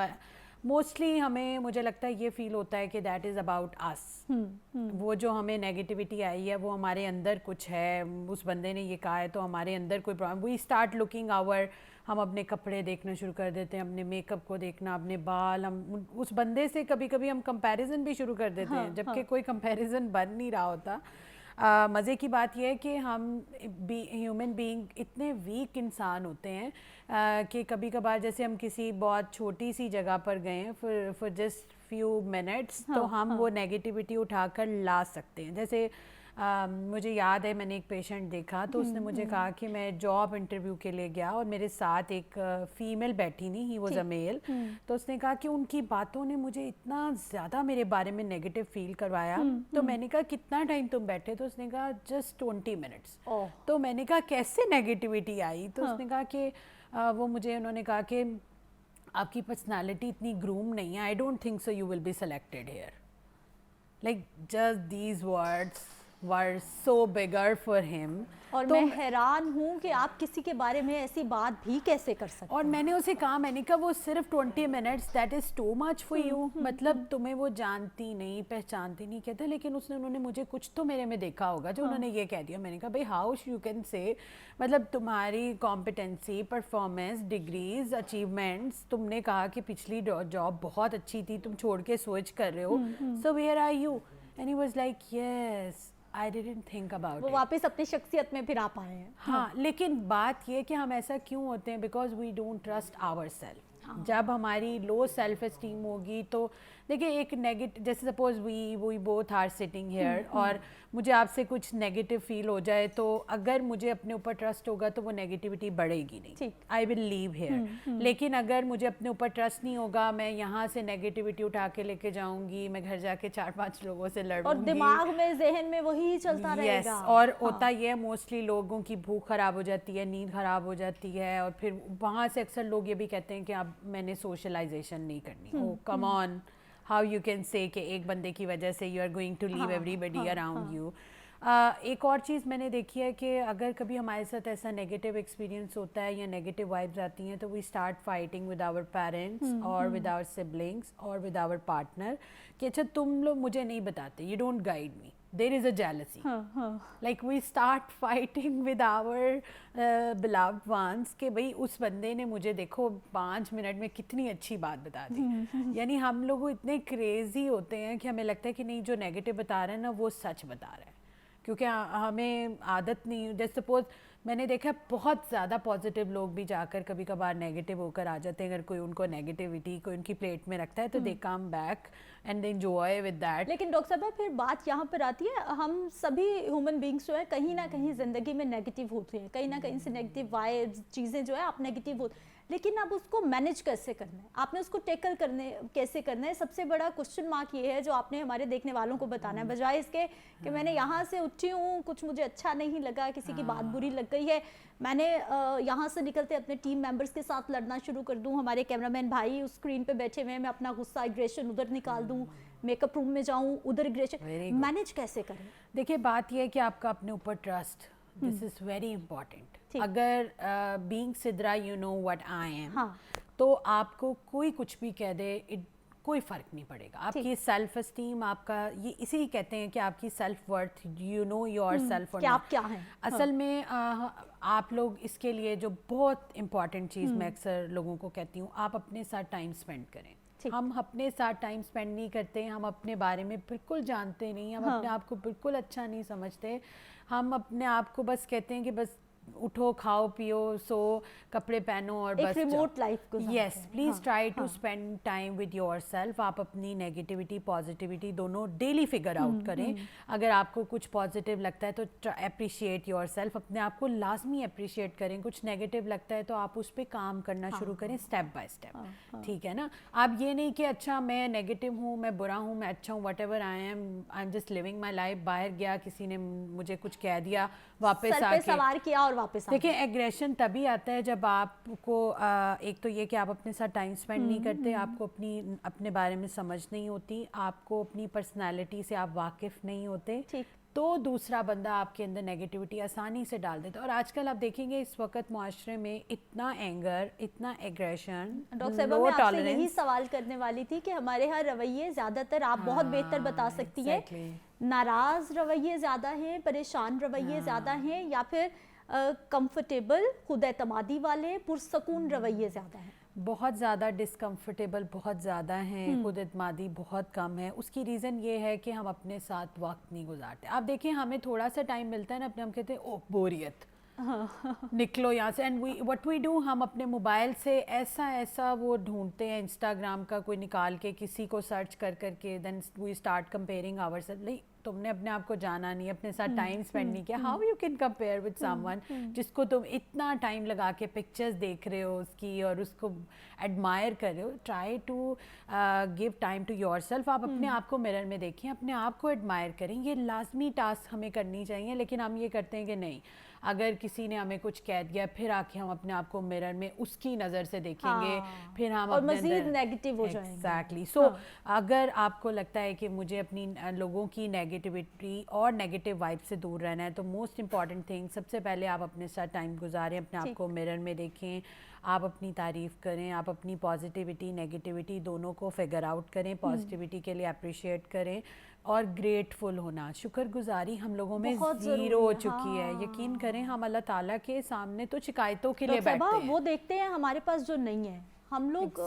मोस्टली हमें, मुझे लगता है ये फील होता है कि दैट इज़ अबाउट अस। वो जो हमें नेगेटिविटी आई है वो हमारे अंदर कुछ है, उस बंदे ने ये कहा है तो हमारे अंदर कोई problem. We start looking our, हम अपने कपड़े देखना शुरू कर देते हैं, अपने मेकअप को देखना, अपने बाल, हम उस बंदे से कभी कभी हम कंपैरिजन भी शुरू कर देते हैं, जबकि कोई कंपैरिजन बन नहीं रहा होता। मज़े की बात यह है कि हम ह्यूमन बीइंग इतने वीक इंसान होते हैं कि कभी कभार जैसे हम किसी बहुत छोटी सी जगह पर गए हैं फॉर जस्ट फ्यू मिनट्स, तो हम वो नेगेटिविटी उठाकर ला सकते हैं। जैसे मुझे याद है मैंने एक पेशेंट देखा तो उसने मुझे कहा कि मैं जॉब इंटरव्यू के लिए गया और मेरे साथ एक फीमेल बैठी नहीं, ही वाज अ मेल। तो उसने कहा कि उनकी बातों ने मुझे इतना ज़्यादा मेरे बारे में नेगेटिव फील करवाया। तो मैंने कहा कितना टाइम तुम बैठे? तो उसने कहा जस्ट 20 मिनट्स। तो मैंने कहा कैसे नेगेटिविटी आई? तो उसने कहा कि उन्होंने कहा कि आपकी पर्सनालिटी इतनी ग्रूम नहीं है, I don't think so you will be selected here. Like just these words were so bigger for him। और मैं हैरान हूँ कि आप किसी के बारे में ऐसी बात भी कैसे कर सकते हैं। और मैंने उसे कहा, मैंने कहा वो सिर्फ 20 minutes, that is too much for you. मतलब तुम्हें वो जानती नहीं पहचानती नहीं कहते, लेकिन उन्होंने मुझे कुछ तो मेरे में देखा होगा जो उन्होंने ये कह दिया। मैंने कहा भाई हाउ यू कैन से, मतलब तुम्हारी कॉम्पिटेंसी, परफॉर्मेंस, डिग्रीज, अचीवमेंट्स, तुमने कहा कि पिछली जॉब बहुत अच्छी थी, तुम छोड़ के स्विच कर रहे हो, so where are you? And he was like yes I didn't think about वो it। वापस अपनी शख्सियत में फिर आ पाए हैं। हाँ, लेकिन बात ये कि हम ऐसा क्यों होते हैं? Because we don't trust our self. जब हमारी लो सेल्फ एस्टीम होगी तो देखिए एक नेगेटिव, जैसे suppose we both are sitting here और मुझे आपसे कुछ नेगेटिव फील हो जाए, तो अगर मुझे अपने ऊपर ट्रस्ट होगा तो वो नेगेटिविटी बढ़ेगी नहीं, आई विल लीव हियर। लेकिन अगर मुझे अपने ऊपर ट्रस्ट नहीं होगा, मैं यहाँ से नेगेटिविटी उठा के लेके जाऊंगी, मैं घर जाके 4-5 लोगों से लड़ूंगी और दिमाग में, जहन में वही चलता रहेगा। और होता ये मोस्टली लोगों की भूख खराब हो जाती है, नींद खराब हो जाती है, और फिर वहाँ से अक्सर लोग ये भी कहते हैं कि अब मैंने सोशलाइजेशन नहीं करनी। Oh come on, how you can say कि एक बंदे की वजह से you are going to leave everybody around you. एक और चीज़ मैंने देखी है कि अगर कभी हमारे साथ ऐसा नेगेटिव एक्सपीरियंस होता है या नेगेटिव वाइब्स आती हैं, तो we start fighting with our parents और विद आवर सिबलिंग्स और विद आवर पार्टनर कि अच्छा तुम लोग मुझे नहीं बताते, you don't guide me, there is a jealousy। like we start fighting with our beloved ones कि भाई उस बंदे ने मुझे देखो 5 मिनट में कितनी अच्छी बात बता दी। यानी हम लोग इतने क्रेजी होते हैं कि हमें लगता है कि नहीं, जो नेगेटिव बता रहे हैं ना वो सच बता रहा है, क्योंकि हमें आदत नहीं। जैसे सपोज मैंने देखा बहुत ज़्यादा पॉजिटिव लोग भी जाकर कभी कभार नेगेटिव होकर आ जाते हैं। अगर कोई उनको नेगेटिविटी कोई उनकी प्लेट में रखता है तो they come back and they enjoy with that. लेकिन डॉक्टर साहब फिर बात यहाँ पर आती है, हम सभी ह्यूमन बींग्स जो है कहीं ना कहीं ज़िंदगी में नेगेटिव होते हैं, कहीं ना कहीं से नेगेटिव वाइब्स चीज़ें जो है आप नेगेटिव होते, लेकिन अब उसको मैनेज कैसे करना है, आपने उसको टैकल करने कैसे करना है, सबसे बड़ा क्वेश्चन मार्क ये है जो आपने हमारे देखने वालों को बताना है। बजाय इसके कि मैंने यहाँ से उठी हूँ, कुछ मुझे अच्छा नहीं लगा, किसी की बात बुरी लग गई है, मैंने यहाँ से निकलते अपने टीम मेंबर्स के साथ लड़ना शुरू कर दूँ, हमारे कैमरामैन भाई उस स्क्रीन पे बैठे हुए हैं, मैं अपना गुस्सा एग्रेशन उधर निकाल दूँ, मेकअप रूम में जाऊँ उधर एग्रेशन, मैनेज कैसे करें? देखिए बात यह है कि आपका अपने ऊपर trust, this is very important. अगर being Sidra you know what I am, तो आपको कोई कुछ भी कह दे कोई फ़र्क नहीं पड़ेगा। आपकी सेल्फ एस्टीम, आपका ये इसी कहते हैं कि आपकी self worth, you know your self, कि आप क्या हैं। असल में आप लोग इसके लिए जो बहुत इम्पॉर्टेंट चीज़ मैं अक्सर लोगों को कहती हूँ, आप अपने साथ टाइम स्पेंड करें। हम अपने साथ टाइम स्पेंड नहीं करते, हम अपने बारे में बिल्कुल जानते नहीं, हम अपने आप को बिल्कुल अच्छा नहीं समझते, हम अपने आप को बस कहते हैं कि बस उठो, खाओ, पियो, सो, कपड़े पहनो और बस रिमोट लाइफ गुजारते हैं। Yes, please try to spend time with yourself. आप अपनी नेगेटिविटी पॉजिटिविटी दोनों डेली फिगर आउट करें। अगर आपको कुछ पॉजिटिव लगता है तो अप्रिशिएट योरसेल्फ, अपने आप को लाजमी अप्रिशिएट करें। कुछ नेगेटिव लगता है तो आप उस पर काम करना शुरू करें स्टेप बाय स्टेप, ठीक है ना। आप ये नहीं कि अच्छा मैं नेगेटिव हूँ, मैं बुरा हूँ, मैं अच्छा हूँ, what ever I am just living my life. बाहर गया, किसी ने मुझे कुछ कह दिया, वापस आके सवार किया और वापस आ। देखिए एग्रेशन तभी आता है जब आपको एक तो ये कि आप अपने साथ टाइम स्पेंड नहीं करते, आपको अपने बारे में समझ नहीं होती, आपको अपनी पर्सनालिटी से आप वाकिफ नहीं होते, तो दूसरा बंदा आपके अंदर नेगेटिविटी आसानी से डाल देता है। और आजकल आप देखेंगे इस वक्त मुआशरे में इतना एंगर, इतना एग्रेशन, डॉक्टर साहब मैं आपसे यही सवाल करने वाली थी कि हमारे यहाँ रवैये ज़्यादातर आप बहुत बेहतर बता सकती हैं, नाराज़ रवैये ज़्यादा हैं, परेशान रवैये ज़्यादा हैं, या फिर कंफर्टेबल खुद एतमादी वाले पुरसकून रवैये ज़्यादा हैं? बहुत ज़्यादा डिस्कम्फर्टेबल बहुत ज़्यादा हैं, खुद एतमादी बहुत कम है। उसकी रीज़न ये है कि हम अपने साथ वक्त नहीं गुजारते। आप देखिए हमें थोड़ा सा टाइम मिलता है ना अपने, हम कहते हैं ओह बोरियत, निकलो यहाँ से। एंड व्हाट वी डू, हम अपने मोबाइल से ऐसा वो ढूंढते हैं, इंस्टाग्राम का कोई निकाल के किसी को सर्च कर करके, then we start comparing ourself. नहीं, तुमने अपने आप को जाना नहीं, अपने साथ टाइम स्पेंड नहीं किया। How you can compare with someone जिसको तुम इतना टाइम लगा के पिक्चर्स देख रहे हो उसकी और उसको एडमायर कर रहे हो। Try to give time to yourself. आप अपने आप को मिरर में देखें, अपने आप को एडमायर करें। ये लाजमी टास्क हमें करनी चाहिए, लेकिन हम ये करते हैं कि नहीं, अगर किसी ने हमें कुछ कह दिया फिर आके हम अपने आप को मिरर में उसकी नज़र से देखेंगे, फिर हम और मज़ीद नेगेटिव हो जाएंगे। एग्जैक्टली। सो अगर आपको लगता है कि मुझे अपनी लोगों की नेगेटिविटी और नेगेटिव वाइब से दूर रहना है, तो मोस्ट इंपॉर्टेंट थिंग, सबसे पहले आप अपने साथ टाइम गुजारें, अपने आप को मिरर में देखें, आप अपनी तारीफ़ करें, आप अपनी पॉजिटिविटी नेगेटिविटी दोनों को फिगर आउट करें। पॉजिटिविटी के लिए अप्रिशिएट करें और ग्रेटफुल होना, शुक्रगुजारी हम लोगों में ज़ीरो हो चुकी है। यकीन करें, हम अल्लाह ताला के सामने तो शिकायतों के लिए बैठते हैं। वो देखते हैं हमारे पास जो नहीं है, हम लोग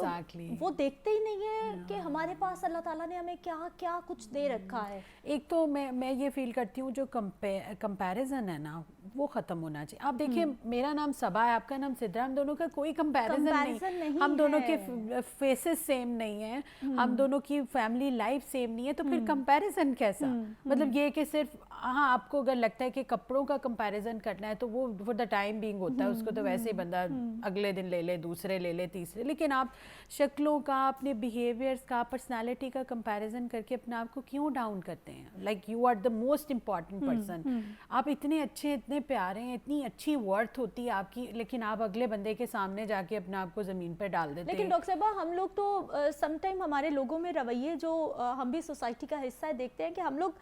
वो देखते ही नहीं है कि हमारे पास अल्लाह ताला ने हमें क्या क्या कुछ दे रखा है। एक तो मैं ये फील करती हूँ जो कंपैरिजन है ना, वो ख़त्म होना चाहिए। आप देखिए, मेरा नाम सबा है, आपका नाम सिद्रा, हम दोनों का कोई कंपैरिजन नहीं, हम दोनों के फेसेस सेम नहीं है, हम दोनों की फैमिली लाइफ सेम नहीं है, तो फिर कंपैरिजन कैसा? मतलब ये कि सिर्फ हाँ, आपको अगर लगता है कि कपड़ों का कंपैरिजन करना है तो वो फॉर द टाइम बीइंग होता है, उसको तो वैसे ही बंदा अगले दिन ले ले, दूसरे ले ले, तीसरे। लेकिन आप शक्लों का, अपने बिहेवियर्स का, पर्सनालिटी का कंपैरिजन करके अपने आप को क्यों डाउन करते हैं? Like you are the most important person, आप इतने अच्छे, इतने प्यारे हैं, इतनी अच्छी वर्थ होती है आपकी, लेकिन आप अगले बंदे के सामने जाके अपने आप को ज़मीन पर डाल देते हैं। लेकिन डॉक्टर साहबा, हम लोग तो समटाइम हमारे लोगों में रवैये जो हम भी सोसाइटी का हिस्सा है, देखते हैं कि हम लोग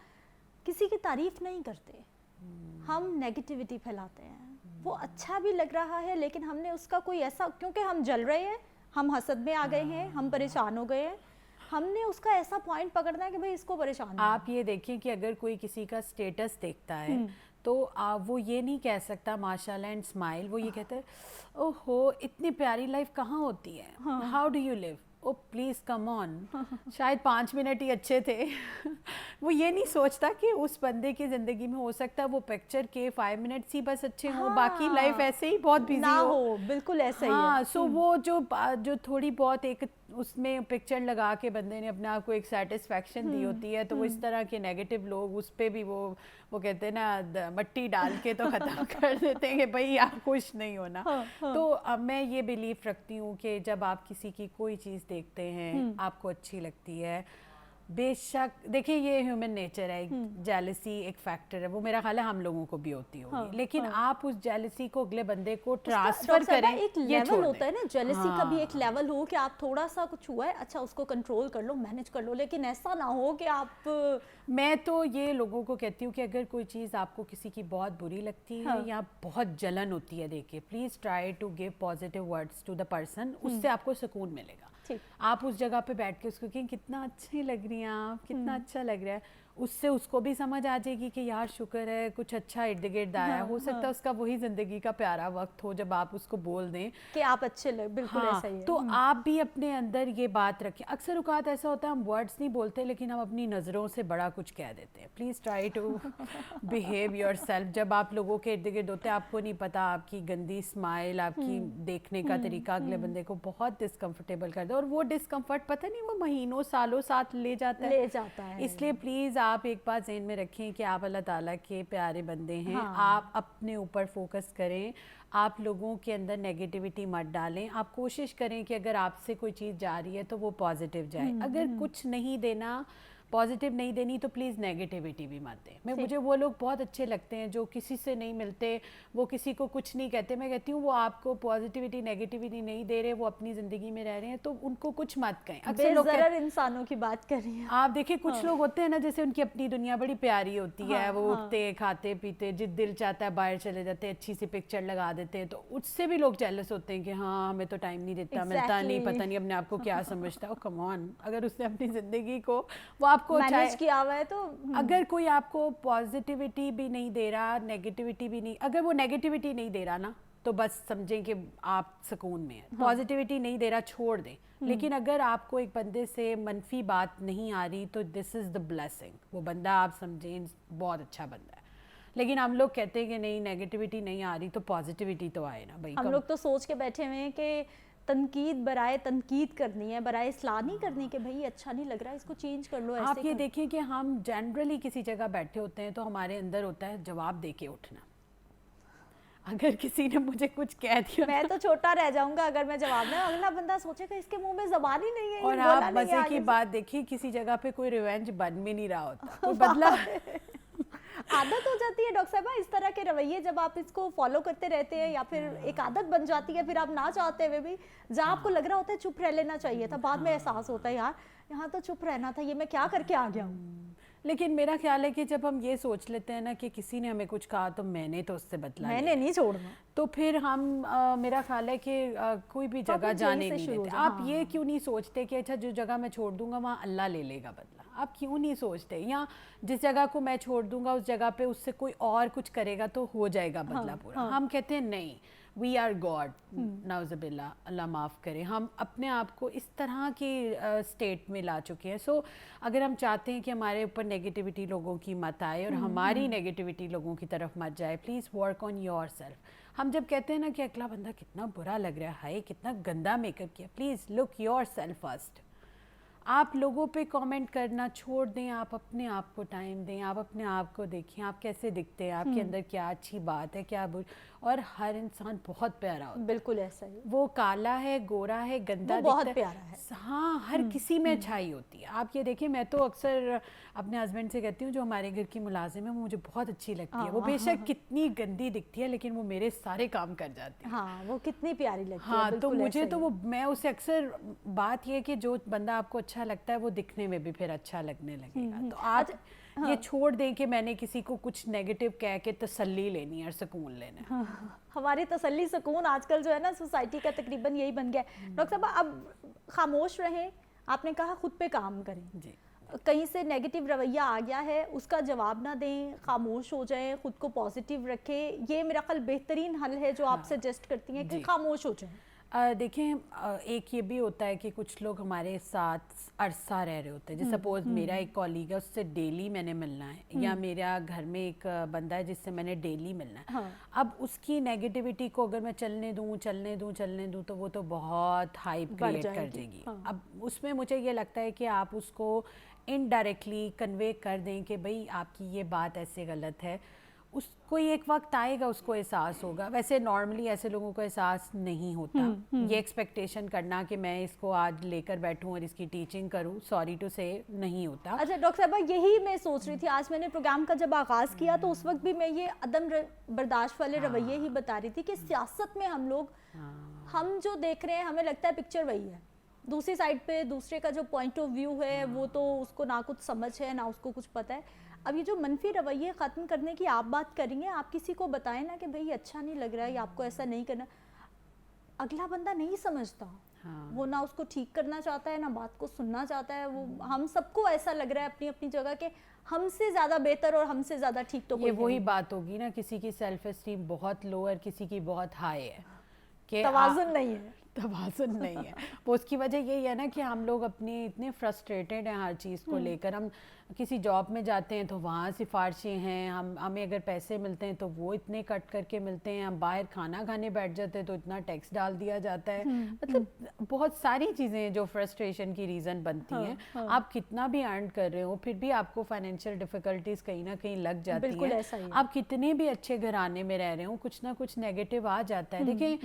किसी की तारीफ नहीं करते, हम नेगेटिविटी फैलाते हैं। वो अच्छा भी लग रहा है, लेकिन हमने उसका कोई ऐसा, क्योंकि हम जल रहे हैं, हम हसद में आ गए हैं, हम परेशान हो गए हैं, हमने उसका ऐसा पॉइंट पकड़ना है कि भाई इसको परेशान। आप ये देखिए कि अगर कोई किसी का स्टेटस देखता है तो वो ये नहीं कह सकता माशाल्लाह एंड स्माइल, वो ये कहता है ओहो इतनी प्यारी लाइफ कहाँ होती है, how do you live, O please come on. शायद 5 मिनट ही अच्छे थे। वो ये नहीं सोचता कि उस बंदे की ज़िंदगी में हो सकता है वो पिक्चर के 5 मिनट्स ही बस अच्छे हों, बाकी लाइफ ऐसे ही बहुत बिजी हो। बिल्कुल ऐसा ही है। सो वो जो थोड़ी बहुत एक उसमें पिक्चर लगा के बंदे ने अपने आप को एक सेटिस्फैक्शन दी होती है, तो वो इस तरह के नेगेटिव लोग उस पर भी वो कहते हैं ना, मट्टी डाल के तो ख़त्म कर देते हैं कि भाई आप खुश नहीं होना। तो अब मैं ये बिलीव रखती हूँ कि जब आप किसी की कोई चीज़ देखते हैं, आपको अच्छी लगती है, बेशक देखिए ये ह्यूमन नेचर है, जेलसी एक फैक्टर है, वो मेरा ख्याल है हम लोगों को भी होती होगी, लेकिन आप उस जेलसी को अगले बंदे को ट्रांसफर करें। एक लेवल होता है ना जेलसी का भी, एक लेवल हो कि आप थोड़ा सा कुछ हुआ है, अच्छा उसको कंट्रोल कर लो, मैनेज कर लो, लेकिन ऐसा ना हो कि आप। मैं तो ये लोगों को कहती हूँ कि अगर कोई चीज़ आपको किसी की बहुत बुरी लगती है या बहुत जलन होती है देखिए, please try to give positive words to the person, उससे आपको सुकून मिलेगा। आप उस जगह पे बैठ के उसको कहें कितना अच्छी लग रही हैं आप, कितना अच्छा लग रहा है, उससे उसको भी समझ आ जाएगी कि यार शुक्र है कुछ अच्छा इर्द गिर्द आया। हो सकता है उसका वही ज़िंदगी का प्यारा वक्त हो जब आप उसको बोल दें कि आप अच्छे लग, बिल्कुल ऐसा ही है। तो आप भी अपने अंदर ये बात रखें। अक्सर औकात ऐसा होता है हम वर्ड्स नहीं बोलते, लेकिन हम अपनी नज़रों से बड़ा कुछ कह देते हैं। Please try to behave your self. जब आप लोगों के इर्द गिर्द होते हैं, आपको नहीं पता आपकी गंदी स्माइल, आपकी देखने का तरीका अगले बंदे को बहुत डिस्कम्फर्टेबल कर दे, और वो डिस्कम्फर्ट पता नहीं वो महीनों सालों साथ ले जाता है। इसलिए प्लीज़ आप एक बात ज़हन में रखें कि आप अल्लाह ताला के प्यारे बंदे हैं। आप अपने ऊपर फोकस करें, आप लोगों के अंदर नेगेटिविटी मत डालें। आप कोशिश करें कि अगर आपसे कोई चीज़ जा रही है तो वो पॉजिटिव जाए। अगर कुछ नहीं देना, पॉजिटिव नहीं देनी, तो प्लीज़ नेगेटिविटी भी मत दें। मुझे वो लोग बहुत अच्छे लगते हैं जो किसी से नहीं मिलते, वो किसी को कुछ नहीं कहते। मैं कहती हूँ वो आपको पॉजिटिविटी नेगेटिविटी नहीं दे रहे, वो अपनी ज़िंदगी में रह रहे हैं, तो उनको कुछ मत कहें। अक्सर लोग इंसानों की बात कर रही हैं आप देखिए, कुछ लोग होते हैं ना जैसे उनकी अपनी दुनिया बड़ी प्यारी होती है, वो उठते खाते पीते, जिस दिल चाहता है बाहर चले जाते हैं, अच्छी सी पिक्चर लगा देते हैं, तो उससे भी लोग जेलस होते हैं कि हाँ हमें तो टाइम नहीं देता, मिलता नहीं, पता नहीं अपने आप को क्या समझता है। कम ऑन, अगर उसने अपनी ज़िंदगी को वो आपको मैनेज किया हुआ है, तो अगर कोई आपको पॉजिटिविटी भी नहीं दे रहा, नेगेटिविटी भी नहीं, अगर वो नेगेटिविटी नहीं दे रहा ना, तो बस समझें कि आप सुकून में हैं। पॉजिटिविटी नहीं दे रहा, छोड़ दें। लेकिन अगर आपको एक बंदे से मनफी बात नहीं आ रही तो दिस इज़ द ब्लेसिंग, वो बंदा आप समझें बहुत अच्छा बंदा है। लेकिन हम लोग कहते हैं कि नहीं नेगेटिविटी नहीं आ रही तो पॉजिटिविटी तो आए ना भाई। हम लोग तो सोच के बैठे हुए हैं कि तनकीद बराए तनकीद करनी है, बराए इस्लाह नहीं करनी कि भाई अच्छा नहीं लग रहा है इसको चेंज कर लो। आप ये देखें कि हम जनरली किसी जगह बैठे होते हैं तो हमारे अंदर होता है जवाब दे के उठना। अगर किसी ने मुझे कुछ कह दिया मैं तो छोटा रह जाऊंगा अगर मैं जवाब में, अगला बंदा सोचेगा इसके मुंह में ज़बान ही नहीं है। और आप मजे की बात देखिए किसी जगह पे कोई रिवेंज बन भी नहीं रहा होता, कोई बदला आदत हो जाती है डॉक्टर साहबा इस तरह के रवैये, जब आप इसको फॉलो करते रहते हैं या फिर एक आदत बन जाती है, फिर आप ना चाहते हुए भी जहाँ आपको लग रहा होता है चुप रह लेना चाहिए था, बाद में एहसास होता है यार यहाँ तो चुप रहना था, ये मैं क्या करके आ गया हूँ। लेकिन मेरा ख्याल है कि जब हम ये सोच लेते हैं ना कि किसी ने हमें कुछ कहा तो मैंने तो उससे बदला मैंने नहीं छोड़ना, तो फिर हम मेरा ख्याल है कि कोई भी जगह जाने नहीं देते। आप ये क्यों नहीं सोचते कि अच्छा जो जगह मैं छोड़ दूंगा वहाँ अल्लाह ले लेगा बदला? आप क्यों नहीं सोचते? या जिस जगह को मैं छोड़ दूंगा उस जगह पे उससे कोई और कुछ करेगा तो हो जाएगा बदला पूरा। हम कहते हैं नहीं, वी आर गॉड, नाउज़ुबिल्लाह, अल्लाह माफ़ करे, हम अपने आप को इस तरह की स्टेट में ला चुके हैं। सो अगर हम चाहते हैं कि हमारे ऊपर नेगेटिविटी लोगों की मत आए और हमारी नेगेटिविटी लोगों की तरफ मत जाए, please work on your self. हम जब कहते हैं ना कि अगला बंदा कितना बुरा लग रहा है, हाय कितना गंदा मेकअप किया, please look your self first. आप लोगों पे कमेंट करना छोड़ दें, आप अपने आप को टाइम दें, आप अपने आप को देखें आप कैसे दिखते हैं, आपके अंदर क्या अच्छी बात है क्या बुरी। और हर इंसान बहुत प्यारा होता है, बिल्कुल ऐसा ही, वो काला है गोरा है गंदा वो बहुत प्यारा है। हाँ, हर किसी में अच्छाई होती है। आप ये देखिए, मैं तो अक्सर अपने हस्बैंड से कहती हूँ जो हमारे घर की मुलाजिम है वो मुझे बहुत अच्छी लगती है, वो बेशक कितनी गंदी दिखती है लेकिन वो मेरे सारे काम कर जाती है। हाँ, वो कितनी प्यारी लगती है। हाँ, तो मुझे तो वो, मैं उससे अक्सर बात ये कि जो बंदा आपको अच्छा लगता है वो दिखने में भी फिर अच्छा लगने लगेगा। तो आप ये छोड़ दें कि मैंने किसी को कुछ नेगेटिव कह के तसल्ली लेनी है और सुकून लेना है। हाँ, हमारी तसल्ली सुकून आजकल जो है ना सोसाइटी का तकरीबन यही बन गया है। डॉक्टर साहब अब खामोश रहें, आपने कहा खुद पे काम करें जी। कहीं से नेगेटिव रवैया आ गया है उसका जवाब ना दें, खामोश हो जाएं, खुद को पॉजिटिव रखें, ये मेरा ख्याल बेहतरीन हल है जो आप सजेस्ट करती हैं कि खामोश हो जाएं। देखें, एक ये भी होता है कि कुछ लोग हमारे साथ अरसा रह रहे होते हैं। जैसे सपोज मेरा एक कॉलीग है, उससे डेली मैंने मिलना है, या मेरा घर में एक बंदा है जिससे मैंने डेली मिलना है। अब उसकी नेगेटिविटी को अगर मैं चलने दूं तो वो तो बहुत हाइप क्रिएट कर देगी। अब उसमें मुझे ये लगता है कि आप उसको इनडायरेक्टली कन्वे कर दें कि भाई आपकी ये बात ऐसे गलत है, उसको एक वक्त आएगा उसको एहसास होगा। वैसे नॉर्मली ऐसे लोगों को एहसास नहीं होता। ये एक्सपेक्टेशन करना कि मैं इसको आज लेकर बैठूं और इसकी टीचिंग करूं, सॉरी टू से, नहीं होता। अच्छा डॉक्टर साहब, यही मैं सोच रही थी, आज मैंने प्रोग्राम का जब आगाज़ किया तो उस वक्त भी मैं ये अदम बर्दाश्त वाले रवैये ही बता रही थी कि सियासत में हम लोग हम जो देख रहे हैं हमें लगता है पिक्चर वही है, दूसरी साइड पे दूसरे का जो पॉइंट ऑफ व्यू है वो तो उसको ना कुछ समझ है ना उसको कुछ पता है। अब ये जो मनफी रवैये ख़त्म करने की आप बात करेंगे, आप किसी को बताएं ना कि भाई अच्छा नहीं लग रहा है या आपको ऐसा नहीं करना, अगला बंदा नहीं समझता। वो ना उसको ठीक करना चाहता है ना बात को सुनना चाहता है। वो हम सबको ऐसा लग रहा है अपनी अपनी जगह के हमसे ज़्यादा बेहतर और हमसे ज़्यादा ठीक तो ये वही बात होगी ना, किसी की सेल्फ एस्टीम बहुत लो है, किसी की बहुत हाई है, कि तवाज़ुन नहीं है, तवाज़ुन नहीं है। वो उसकी वजह यही है ना कि हम लोग अपनी इतने फ्रस्ट्रेटेड हैं हर चीज़ को लेकर। हम किसी जॉब में जाते हैं तो वहाँ सिफारिशें हैं, हमें अगर पैसे मिलते हैं तो वो इतने कट करके मिलते हैं, हम बाहर खाना खाने बैठ जाते हैं तो इतना टैक्स डाल दिया जाता है। मतलब बहुत सारी चीज़ें जो फ्रस्ट्रेशन की रीज़न बनती हैं। आप कितना भी अर्न कर रहे हो फिर भी आपको फाइनेंशियल डिफ़िकल्टीज़ कहीं ना कहीं लग जाती हैं। आप कितने भी अच्छे घराने में रह रहे हो, कुछ ना कुछ नेगेटिव आ जाता है। देखिए,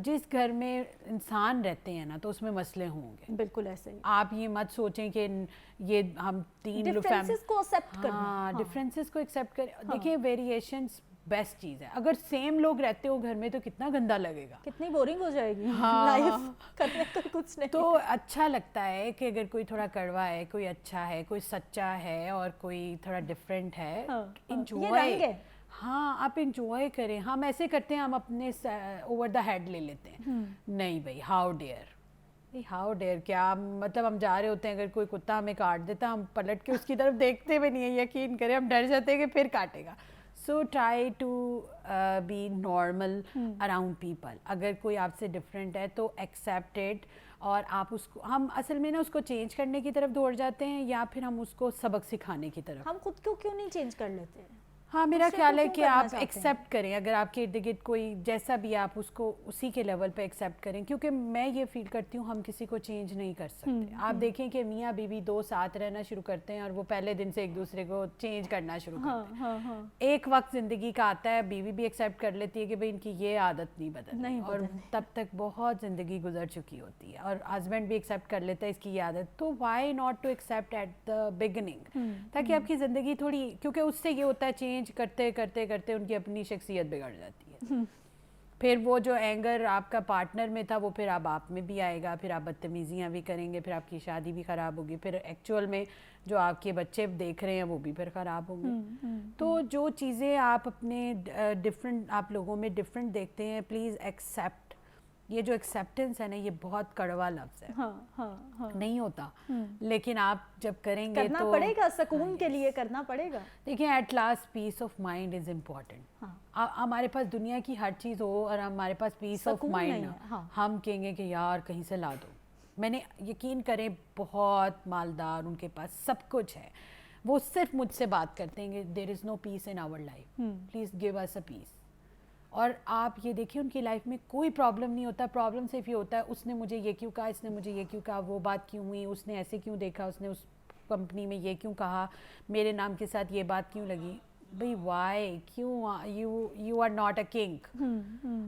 जिस घर में इंसान रहते हैं ना तो उसमें मसले होंगे, बिल्कुल ऐसे ही। आप ये मत सोचें कि ये हम डिफरेंसेस को एक्सेप्ट करना, डिफरेंसेस को एक्सेप्ट करें। देखिए, वेरिएशंस बेस्ट चीज़ है। अगर सेम लोग रहते हो घर में तो कितना गंदा लगेगा, कितनी बोरिंग हो जाएगी लाइफ करने को कुछ नहीं। तो अच्छा लगता है कि अगर कोई थोड़ा कड़वा है, कोई अच्छा है, कोई सच्चा है और कोई थोड़ा डिफरेंट है, एंजॉय। हाँ, आप इंजॉय करें। हम ऐसे करते हैं, हम अपने ओवर द हेड ले लेते हैं। नहीं भाई, हाउ डेयर क्या, मतलब हम जा रहे होते हैं, अगर कोई कुत्ता हमें काट देता हम पलट के उसकी तरफ देखते भी नहीं है, यकीन करें, हम डर जाते हैं कि फिर काटेगा। So try to be normal around people. अगर कोई आपसे डिफरेंट है तो एक्सेप्ट इट, और आप उसको, हम असल में ना उसको चेंज करने की तरफ दौड़ जाते हैं या फिर हम उसको सबक सिखाने की तरफ. हम खुद को क्यों नहीं चेंज कर लेते हैं? हाँ, मेरा दूसरे ख्याल को है क्यों कि करना आप चाहते हैं? एक्सेप्ट करें. अगर आपके इर्द गिर्द कोई जैसा भी है, आप उसको उसी के लेवल पे एक्सेप्ट करें. क्योंकि मैं ये फील करती हूँ हम किसी को चेंज नहीं कर सकते. आप देखें कि मियाँ बीवी दो साथ रहना शुरू करते हैं और वो पहले दिन से एक दूसरे को चेंज करना शुरू करते हैं. एक वक्त ज़िंदगी का आता है, बीवी भी एक्सेप्ट कर लेती है कि भाई इनकी ये आदत नहीं बदलनी, और तब तक बहुत ज़िंदगी गुजर चुकी होती है. और हस्बैंड भी एक्सेप्ट कर लेता है इसकी ये आदत. तो why not to accept at the beginning, ताकि आपकी ज़िंदगी थोड़ी, क्योंकि उससे ये होता है चेंज करते करते करते उनकी अपनी शख्सियत बिगड़ जाती है. फिर वो जो एंगर आपका पार्टनर में था वो फिर अब आप में भी आएगा, फिर आप बदतमीजियाँ भी करेंगे, फिर आपकी शादी भी ख़राब होगी, फिर एक्चुअल में जो आपके बच्चे देख रहे हैं वो भी फिर ख़राब होंगे. तो जो चीज़ें आप अपने डिफरेंट, आप लोगों में डिफरेंट देखते हैं, प्लीज़ एक्सेप्ट. ये जो एक्सेप्टेंस है ना, ये बहुत कड़वा लफ्ज़ है. हाँ. नहीं होता, लेकिन आप जब करेंगे करना तो पड़ेगा, सुकून के लिए करना पड़ेगा. देखिए, at last peace of mind is important. हमारे पास दुनिया की हर चीज़ हो और हमारे पास पीस ऑफ माइंड ना, हम कहेंगे कि यार कहीं से ला दो. मैंने, यकीन करें, बहुत मालदार, उनके पास सब कुछ है, वो सिर्फ मुझसे बात करते हैं कि there is no peace in our life, please give us a peace. और आप ये देखिए उनकी लाइफ में कोई प्रॉब्लम नहीं होता. प्रॉब्लम सिर्फ ये होता है उसने मुझे ये क्यों कहा, इसने मुझे ये क्यों कहा, वो बात क्यों हुई, उसने ऐसे क्यों देखा, उसने उस कंपनी में ये क्यों कहा, मेरे नाम के साथ ये बात क्यों लगी. भाई वाई, क्यों, you are not a king.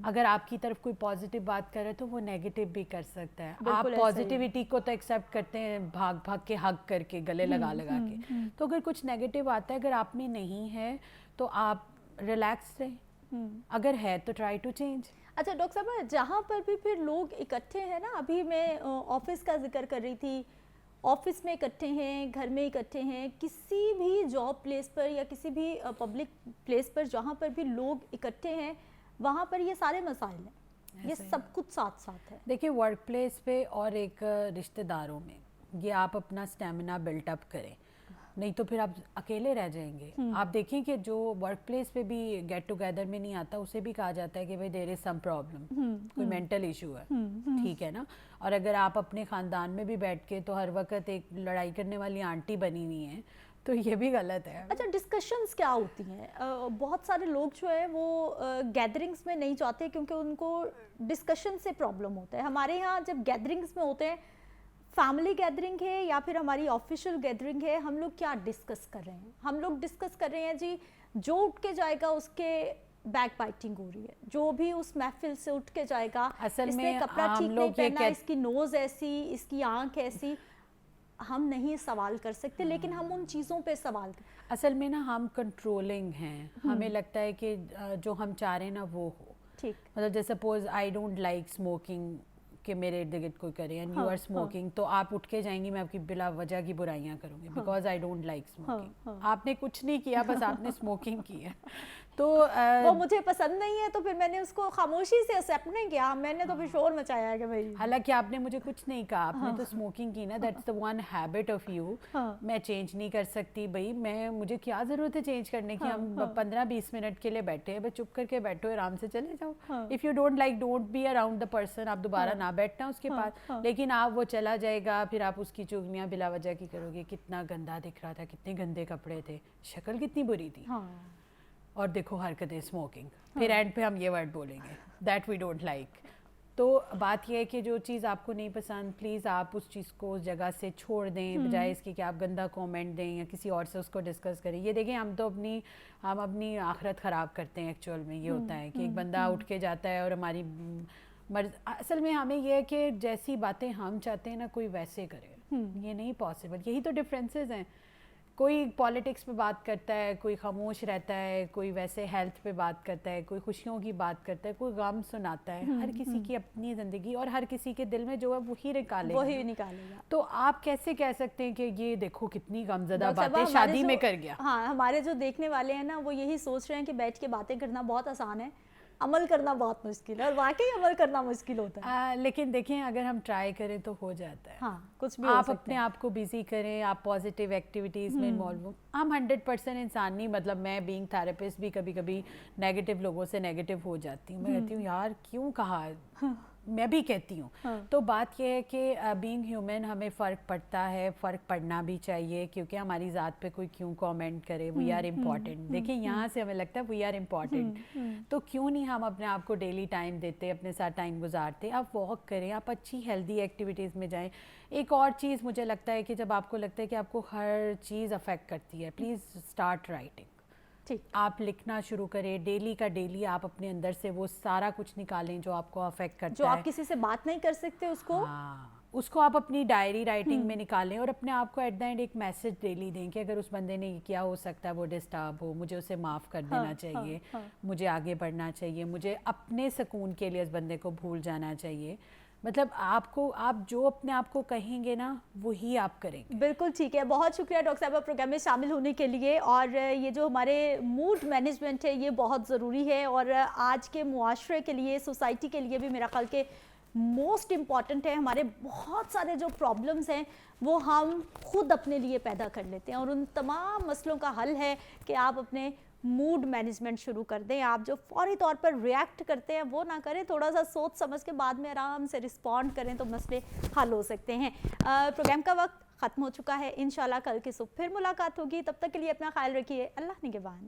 अगर आपकी तरफ कोई पॉजिटिव बात करे तो वो नेगेटिव भी कर सकता है. आप पॉजिटिविटी को तो एक्सेप्ट करते हैं भाग भाग के, हग करके, गले लगा लगा के. तो अगर कुछ नेगेटिव आता है, अगर आप में नहीं है तो आप रिलैक्स रहें. अगर है तो ट्राई टू चेंज. अच्छा डॉक्टर साहब, जहाँ पर भी फिर लोग इकट्ठे हैं ना, अभी मैं ऑफिस का जिक्र कर रही थी, ऑफिस में इकट्ठे हैं, घर में इकट्ठे हैं, किसी भी जॉब प्लेस पर या किसी भी पब्लिक प्लेस पर जहाँ पर भी लोग इकट्ठे हैं, वहाँ पर ये सारे मसाइल हैं, ये सब कुछ साथ साथ है. देखिए, वर्क प्लेस पे और एक रिश्तेदारों में, ये आप अपना स्टेमिना बिल्टअप करें, नहीं तो फिर आप अकेले रह जाएंगे. आप देखें कि जो वर्क प्लेस पे भी गेट टुगेदर में नहीं आता, उसे भी कहा जाता है कि भाई देयर इज सम प्रॉब्लम, कोई मेंटल इशू है. ठीक है ना. और अगर आप अपने ख़ानदान में भी बैठ के तो हर वक्त एक लड़ाई करने वाली आंटी बनी हुई हैं, तो ये भी गलत है. अच्छा, डिस्कशंस क्या होती हैं? बहुत सारे लोग जो है वो गैदरिंग्स में नहीं जाते क्योंकि उनको डिस्कशन से प्रॉब्लम होता है. हमारे यहाँ जब गैदरिंग्स में होते हैं, फैमिली गैदरिंग है या फिर हमारी ऑफिशियल गैदरिंग है, हम लोग क्या डिस्कस कर रहे हैं? हम लोग डिस्कस कर रहे हैं जी, जो उठ के जाएगा उसके बैक बाइटिंग हो रही है, जो भी उस महफिल से उठ के जाएगा, असल इसने में कपड़ा ठीक नहीं पहना, इसकी नोज ऐसी, इसकी आंख ऐसी, हम नहीं सवाल कर सकते, लेकिन हम उन चीज़ों पे सवाल असल में ना हम कंट्रोलिंग हैं. हमें लगता है कि जो हम चाह रहे हैं ना वो हो. ठीक. मतलब जैसे suppose I don't like smoking, कि मेरे इर्द गिर्द कोई करे एंड यू आर स्मोकिंग, तो आप उठ के जाएंगी, मैं आपकी बिला वजह की बुराइयां करूंगी because I don't like smoking. आपने कुछ नहीं किया, बस आपने स्मोकिंग की है. तो वो मुझे पसंद नहीं है, तो फिर मैंने उसको खामोशी से एक्सेप्ट नहीं किया, मैंने तो फिर शोर मचाया है कि भाई. हालांकि आपने मुझे कुछ नहीं कहा, आपने तो स्मोकिंग की ना, that's the one habit of you. मैं चेंज नहीं कर सकती भाई, मुझे क्या ज़रूरत है चेंज करने की. हम 15-20 मिनट के लिए बैठे हैं, बस चुप करके बैठो, आराम से चले जाओ. If you don't like, don't be around the person. आप दोबारा ना बैठना उसके पास. लेकिन आप वो चला जाएगा, फिर आप उसकी चुगलियाँ बिला वजह की करोगे, कितना गंदा दिख रहा था, कितने गंदे कपड़े थे, शक्ल कितनी बुरी थी, और देखो हरकतें स्मोकिंग. फिर एंड पे हम ये वर्ड बोलेंगे दैट वी डोंट लाइक. तो बात यह है कि जो चीज़ आपको नहीं पसंद, प्लीज़ आप उस चीज़ को उस जगह से छोड़ दें, बजाय इसके कि आप गंदा कमेंट दें या किसी और से उसको डिस्कस करें. ये देखें, हम अपनी आखिरत ख़राब करते हैं. एक्चुअल में ये होता है कि एक बंदा उठ के जाता है और हमारी असल में हमें यह है कि जैसी बातें हम चाहते हैं ना, कोई वैसे करे. ये नहीं पॉसिबल. यही तो डिफरेंसेस हैं. कोई पॉलिटिक्स पे बात करता है, कोई खामोश रहता है, कोई वैसे हेल्थ पे बात करता है, कोई खुशियों की बात करता है, कोई गम सुनाता है. हर किसी की अपनी ज़िंदगी और हर किसी के दिल में जो है वही निकालेगा. तो आप कैसे कह सकते हैं कि ये देखो कितनी गमज़दा बातें शादी में कर गया. हाँ, हमारे जो देखने वाले हैं ना, वो यही सोच रहे हैं कि बैठ के बातें करना बहुत आसान है, अमल करना बहुत मुश्किल है और वाकई अमल करना मुश्किल होता है। लेकिन देखें अगर हम ट्राई करें तो हो जाता है। हाँ, कुछ भी आप अपने आप को बिजी करें, आप पॉजिटिव एक्टिविटीज़ में इन्वॉल्व हो। हम 100% इंसान नहीं, मतलब मैं बीइंग थेरेपिस्ट भी कभी कभी नेगेटिव लोगों से नेगेटिव हो जाती हूँ। मैं कहती हूँ यार क्यों कहा, मैं भी कहती हूँ। तो बात यह है कि बीइंग ह्यूमन हमें फ़र्क पड़ता है, फ़र्क पड़ना भी चाहिए, क्योंकि हमारी ज़ात पे कोई क्यों कमेंट करे, वी आर इम्पॉर्टेंट। देखिए यहाँ से हमें लगता है वी आर इम्पॉर्टेंट, तो क्यों नहीं हम अपने आप को डेली टाइम देते, अपने साथ टाइम गुजारते। आप वॉक करें, आप अच्छी हेल्दी एक्टिविटीज़ में जाएं। एक और चीज़ मुझे लगता है कि जब आपको लगता है कि आपको हर चीज़ अफेक्ट करती है, प्लीज़ स्टार्ट राइटिंग। ठीक, आप लिखना शुरू करें, डेली का डेली आप अपने अंदर से वो सारा कुछ निकालें जो आपको अफेक्ट करता है, जो आप किसी से बात नहीं कर सकते उसको। हाँ, उसको आप अपनी डायरी राइटिंग में निकालें और अपने आप को एट द एंड एक मैसेज डेली दें कि अगर उस बंदे ने ये किया, हो सकता है वो डिस्टर्ब हो, मुझे उसे माफ़ कर देना चाहिए, मुझे आगे बढ़ना चाहिए, मुझे अपने सुकून के लिए इस बंदे को भूल जाना चाहिए। मतलब आपको, आप जो अपने आप को कहेंगे ना वही आप करेंगे। बिल्कुल ठीक है, बहुत शुक्रिया डॉक्टर साहब प्रोग्राम में शामिल होने के लिए। और ये जो हमारे मूड मैनेजमेंट है ये बहुत ज़रूरी है और आज के मुआशरे के लिए, सोसाइटी के लिए भी मेरा ख्याल के मोस्ट इम्पॉर्टेंट है। हमारे बहुत सारे जो प्रॉब्लम्स हैं वो हम खुद अपने लिए पैदा कर लेते हैं और उन तमाम मसलों का हल है कि आप अपने मूड मैनेजमेंट शुरू कर दें। आप जो फौरी तौर पर रिएक्ट करते हैं वो ना करें, थोड़ा सा सोच समझ के बाद में आराम से रिस्पॉन्ड करें तो मसले हल हो सकते हैं। प्रोग्राम का वक्त ख़त्म हो चुका है। इंशाल्लाह कल की सुबह फिर मुलाकात होगी, तब तक के लिए अपना ख्याल रखिए। अल्लाह निगहबान।